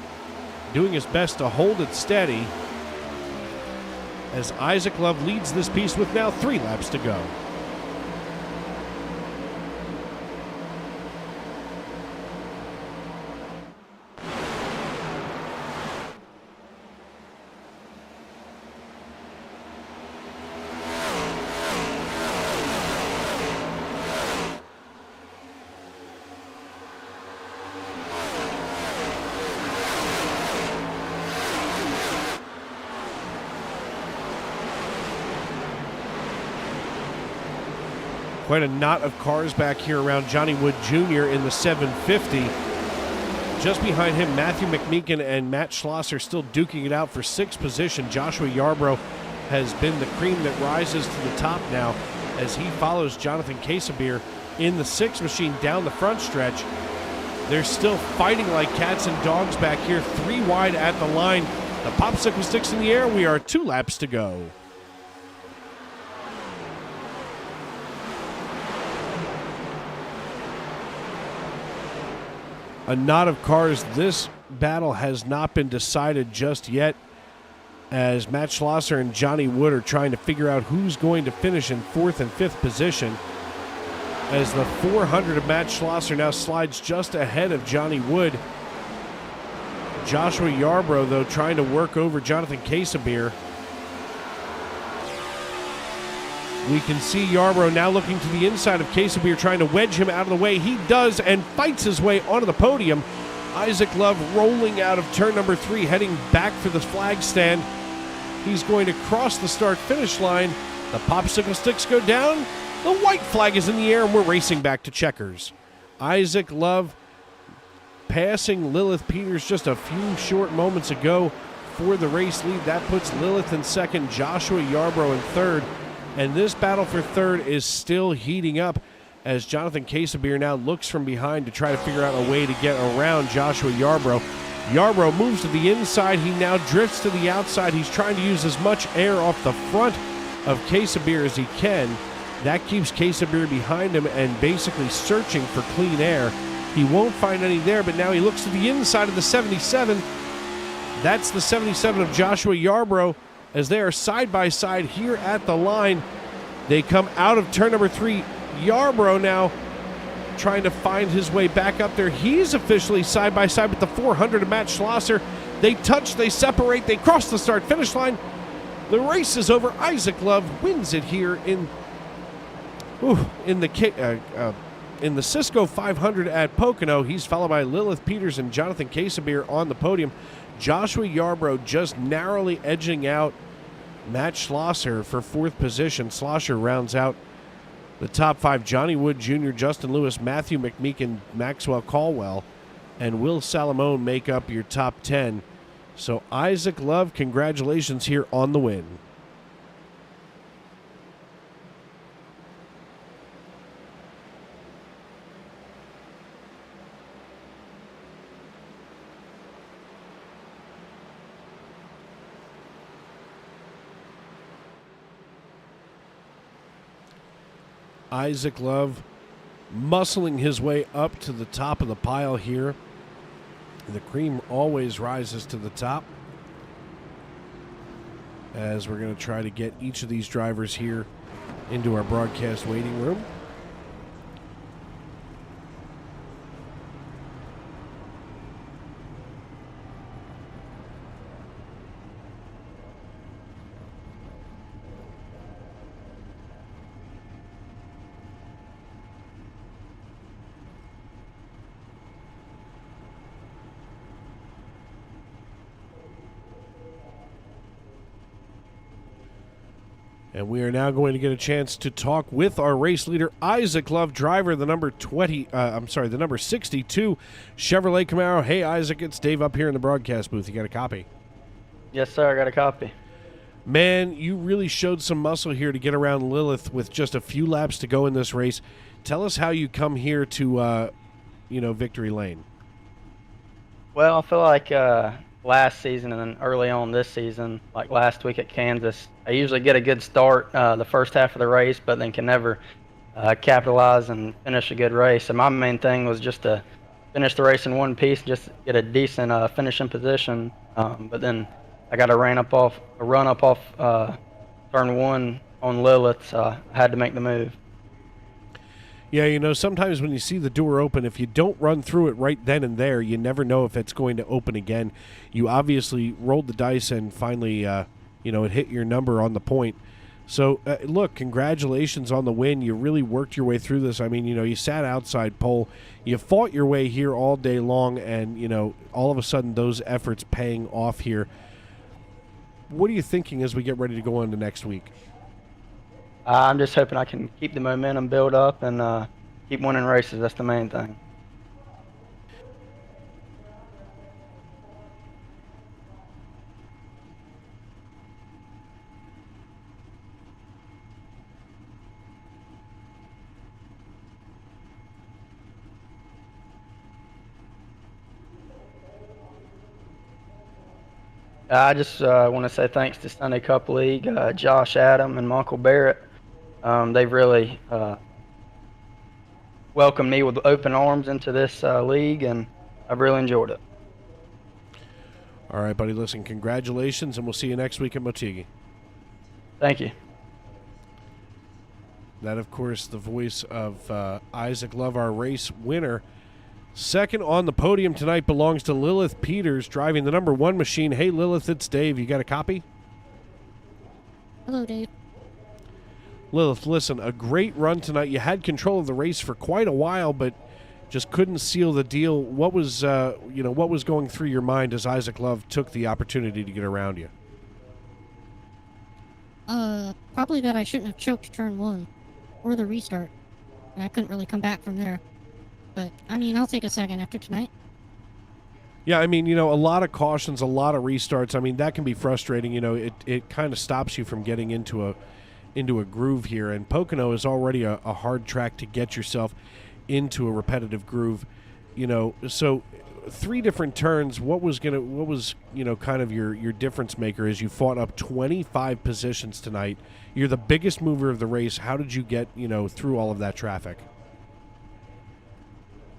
doing his best to hold it steady as Isaac Love leads this piece with now 3 laps to go. Quite a knot of cars back here around Johnny Wood Jr. in the 750. Just behind him, Matthew McMeekin and Matt Schlosser still duking it out for 6th position. Joshua Yarborough has been the cream that rises to the top now as he follows Jonathan Casabier in the 6 machine down the front stretch. They're still fighting like cats and dogs back here, 3 wide at the line. The popsicle sticks in the air. We are 2 laps to go. A knot of cars. This battle has not been decided just yet, as Matt Schlosser and Johnny Wood are trying to figure out who's going to finish in 4th and 5th position, as the 400 of Matt Schlosser now slides just ahead of Johnny Wood. Joshua Yarborough, though, trying to work over Jonathan Casabier. We can see Yarborough now looking to the inside of Casabier, trying to wedge him out of the way. He does, and fights his way onto the podium. Isaac Love rolling out of turn number 3, heading back for the flag stand. He's going to cross the start-finish line. The popsicle sticks go down. The white flag is in the air, and we're racing back to checkers. Isaac Love passing Lilith Peters just a few short moments ago for the race lead. That puts Lilith in 2nd, Joshua Yarborough in 3rd. And this battle for 3rd is still heating up as Jonathan Casabier now looks from behind to try to figure out a way to get around Joshua Yarborough. Yarborough moves to the inside. He now drifts to the outside. He's trying to use as much air off the front of Casabier as he can. That keeps Casabier behind him and basically searching for clean air. He won't find any there, but now he looks to the inside of the 77. That's the 77 of Joshua Yarborough, as they are side by side here at the line. They come out of turn number 3. Yarborough now trying to find his way back up there. He's officially side by side with the 400 of Matt Schlosser. They touch, they separate, they cross the start finish line. The race is over. Isaac Love wins it here in the Cisco 500 at Pocono. He's followed by Lilith Peters and Jonathan Casabier on the podium. Joshua Yarborough just narrowly edging out Matt Schlosser for 4th position. Schlosser rounds out the top 5. Johnny Wood Jr., Justin Lewis, Matthew McMeekin, Maxwell Caldwell, and Will Salamone make up your top 10. So Isaac Love, congratulations here on the win. Isaac Love muscling his way up to the top of the pile here. The cream always rises to the top, as we're going to try to get each of these drivers here into our broadcast waiting room. And we are now going to get a chance to talk with our race leader, Isaac Love, driver, the number 62 Chevrolet Camaro. Hey, Isaac, it's Dave up here in the broadcast booth. You got a copy? Yes, sir. I got a copy. Man, you really showed some muscle here to get around Lilith with just a few laps to go in this race. Tell us how you come here to, victory lane. Well, I feel like last season and then early on this season, like last week at Kansas, I usually get a good start the first half of the race, but then can never capitalize and finish a good race. And my main thing was just to finish the race in one piece, just get a decent finishing position. But then I got a run up off turn one on Lilith, so I had to make the move. Yeah, sometimes when you see the door open, if you don't run through it right then and there, you never know if it's going to open again. You obviously rolled the dice and finally, it hit your number on the point. So, look, congratulations on the win. You really worked your way through this. I mean, you sat outside pole. You fought your way here all day long, and, all of a sudden those efforts paying off here. What are you thinking as we get ready to go on to next week? I'm just hoping I can keep the momentum build up and keep winning races. That's the main thing. I just want to say thanks to Sunday Cup League, Josh Adam and Michael Barrett. They've really welcomed me with open arms into this league, and I've really enjoyed it. All right, buddy, listen, congratulations, and we'll see you next week at Motegi. Thank you. That, of course, the voice of Isaac Love, our race winner. Second on the podium tonight belongs to Lilith Peters, driving the number 1 machine. Hey, Lilith, it's Dave. You got a copy? Hello, Dave. Lilith, listen, a great run tonight. You had control of the race for quite a while, but just couldn't seal the deal. What was, what was going through your mind as Isaac Love took the opportunity to get around you? Probably that I shouldn't have choked turn 1 or the restart. And I couldn't really come back from there. But, I'll take a second after tonight. Yeah, a lot of cautions, a lot of restarts. That can be frustrating. It kind of stops you from getting into a groove here. And Pocono is already a hard track to get yourself into a repetitive groove. So 3 different turns. What was kind of your difference maker as you fought up 25 positions tonight? You're the biggest mover of the race. How did you get through all of that traffic?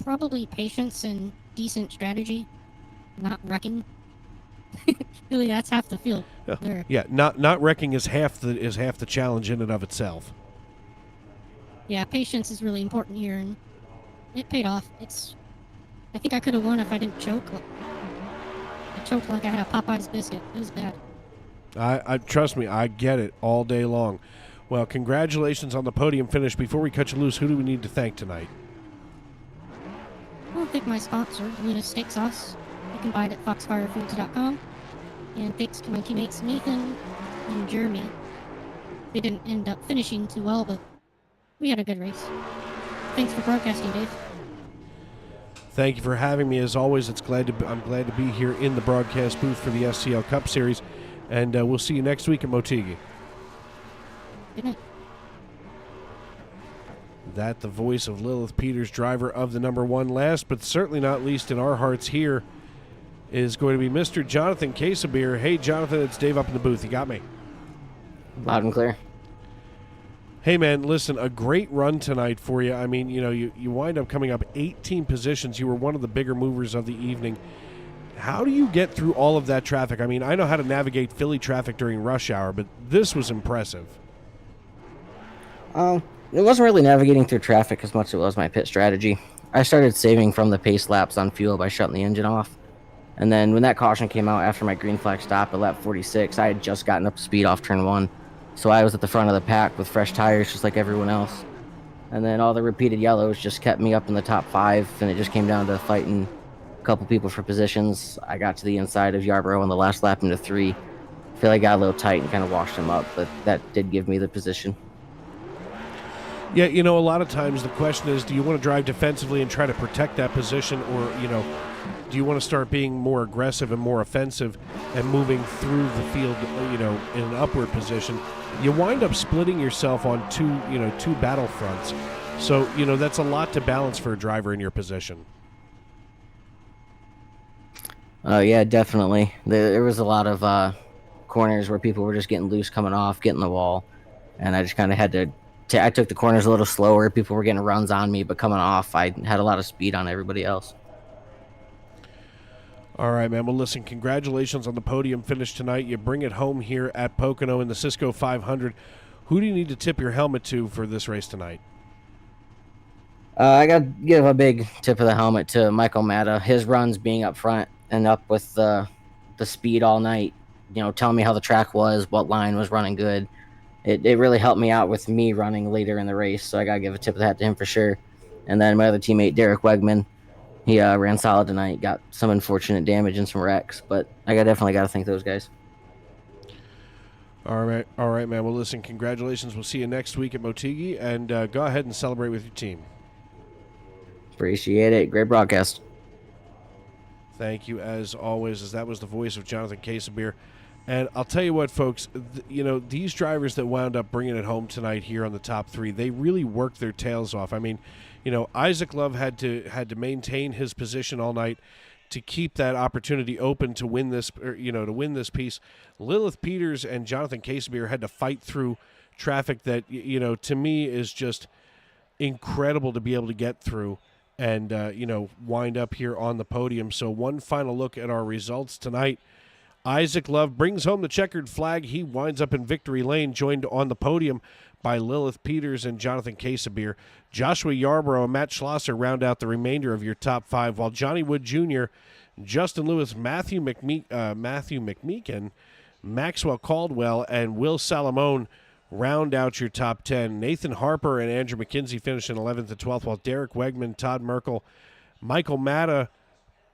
Probably patience and decent strategy, not wrecking. Really, that's half the field. There. Yeah, not wrecking is half the challenge in and of itself. Yeah, patience is really important here, and it paid off. I think I could have won if I didn't choke. I choked like I had a Popeye's biscuit. It was bad. I trust me, I get it all day long. Well, congratulations on the podium finish. Before we cut you loose, who do we need to thank tonight? I'll thank my sponsor, Luna Steak Sauce. You can buy it at foxfirefoods.com. And thanks to my teammates Nathan and Jeremy. They didn't end up finishing too well, but we had a good race. Thanks for broadcasting, Dave. Thank you for having me. As always, I'm glad to be here in the broadcast booth for the SCL Cup Series. And we'll see you next week at Motegi. Good night. That the voice of Lilith Peters, driver of the number 1. Last but certainly not least in our hearts here is going to be Mr. Jonathan Casabeer. Hey, Jonathan, it's Dave up in the booth. You got me? Loud and clear. Hey, man, listen, a great run tonight for you. You wind up coming up 18 positions. You were one of the bigger movers of the evening. How do you get through all of that traffic? I know how to navigate Philly traffic during rush hour, but this was impressive. It wasn't really navigating through traffic as much as it was my pit strategy. I started saving from the pace laps on fuel by shutting the engine off. And then when that caution came out after my green flag stop at lap 46, I had just gotten up to speed off turn 1. So I was at the front of the pack with fresh tires just like everyone else. And then all the repeated yellows just kept me up in the top 5, and it just came down to fighting a couple people for positions. I got to the inside of Yarborough on the last lap into 3. feel like I got a little tight and kind of washed him up, but that did give me the position. Yeah, you know, a lot of times the question is, do you want to drive defensively and try to protect that position, or, you know, do you want to start being more aggressive and more offensive and moving through the field, you know, in an upward position? You wind up splitting yourself on two battlefronts. So, you know, that's a lot to balance for a driver in your position. Yeah, definitely. There was a lot of corners where people were just getting loose, coming off, getting the wall, and I just kind of had to. I took the corners a little slower. People were getting runs on me, but coming off, I had a lot of speed on everybody else. All right, man. Well, listen, congratulations on the podium finish tonight. You bring it home here at Pocono in the Cisco 500. Who do you need to tip your helmet to for this race tonight? I got to give a big tip of the helmet to Michael Matta. His runs being up front and up with the speed all night, you know, telling me how the track was, what line was running good. It really helped me out with me running later in the race, so I got to give a tip of the hat to him for sure. And then my other teammate, Derek Wegman, he ran solid tonight, got some unfortunate damage and some wrecks, but I definitely got to thank those guys. All right, man. Well, listen, congratulations. We'll see you next week at Motegi, and go ahead and celebrate with your team. Appreciate it. Great broadcast. Thank you, as always, as that was the voice of Jonathan Casabier. And I'll tell you what, folks, you know, these drivers that wound up bringing it home tonight here on the top three, they really worked their tails off. I mean, you know, Isaac Love had to maintain his position all night to keep that opportunity open to win this, to win this piece. Lilith Peters and Jonathan Casabier had to fight through traffic that, you know, to me is just incredible to be able to get through and, wind up here on the podium. So one final look at our results tonight. Isaac Love brings home the checkered flag. He winds up in victory lane, joined on the podium by Lilith Peters and Jonathan Casabier. Joshua Yarborough and Matt Schlosser round out the remainder of your top five, while Johnny Wood Jr., Justin Lewis, Matthew McMeekin, Maxwell Caldwell, and Will Salamone round out your top 10. Nathan Harper and Andrew McKenzie finish in 11th and 12th, while Derek Wegman, Todd Merkel, Michael Matta,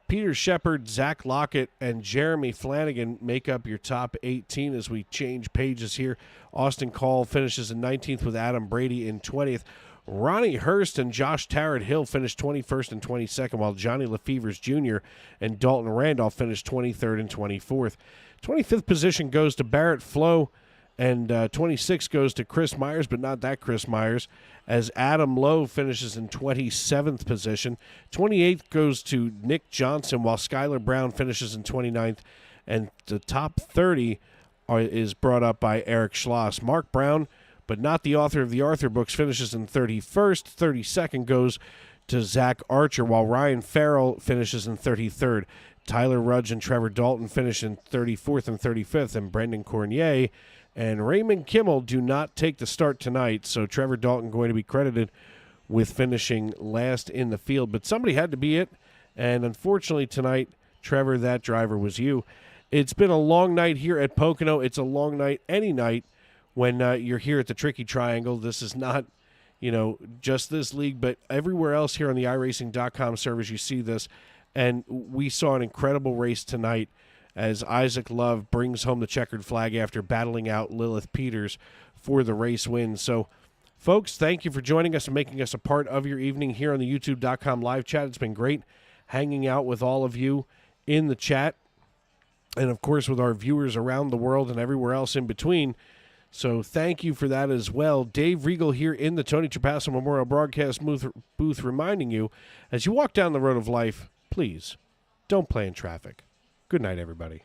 Peter Shepard, Zach Lockett, and Jeremy Flanagan make up your top 18 as we change pages here. Austin Call finishes in 19th with Adam Brady in 20th. Ronnie Hurst and Josh Tarrant Hill finished 21st and 22nd, while Johnny Lefevers Jr. and Dalton Randolph finished 23rd and 24th. 25th position goes to Barrett Flo, and 26th goes to Chris Myers, but not that Chris Myers, as Adam Lowe finishes in 27th position. 28th goes to Nick Johnson, while Skylar Brown finishes in 29th, and the top 30 is brought up by Eric Schloss. Mark Brown, but not the author of the Arthur books, finishes in 31st. 32nd goes to Zach Archer, while Ryan Farrell finishes in 33rd. Tyler Rudge and Trevor Dalton finish in 34th and 35th, and Brendan Cornier and Raymond Kimmel do not take the start tonight, so Trevor Dalton going to be credited with finishing last in the field. But somebody had to be it, and unfortunately tonight, Trevor, that driver was you. It's been a long night here at Pocono. It's a long night any night when you're here at the Tricky Triangle. This is not, just this league, but everywhere else here on the iRacing.com servers, you see this. And we saw an incredible race tonight as Isaac Love brings home the checkered flag after battling out Lilith Peters for the race win. So, folks, thank you for joining us and making us a part of your evening here on the YouTube.com live chat. It's been great hanging out with all of you in the chat and, of course, with our viewers around the world and everywhere else in between. So thank you for that as well. Dave Regal here in the Tony Trapasso Memorial Broadcast booth reminding you, as you walk down the road of life, please don't play in traffic. Good night, everybody.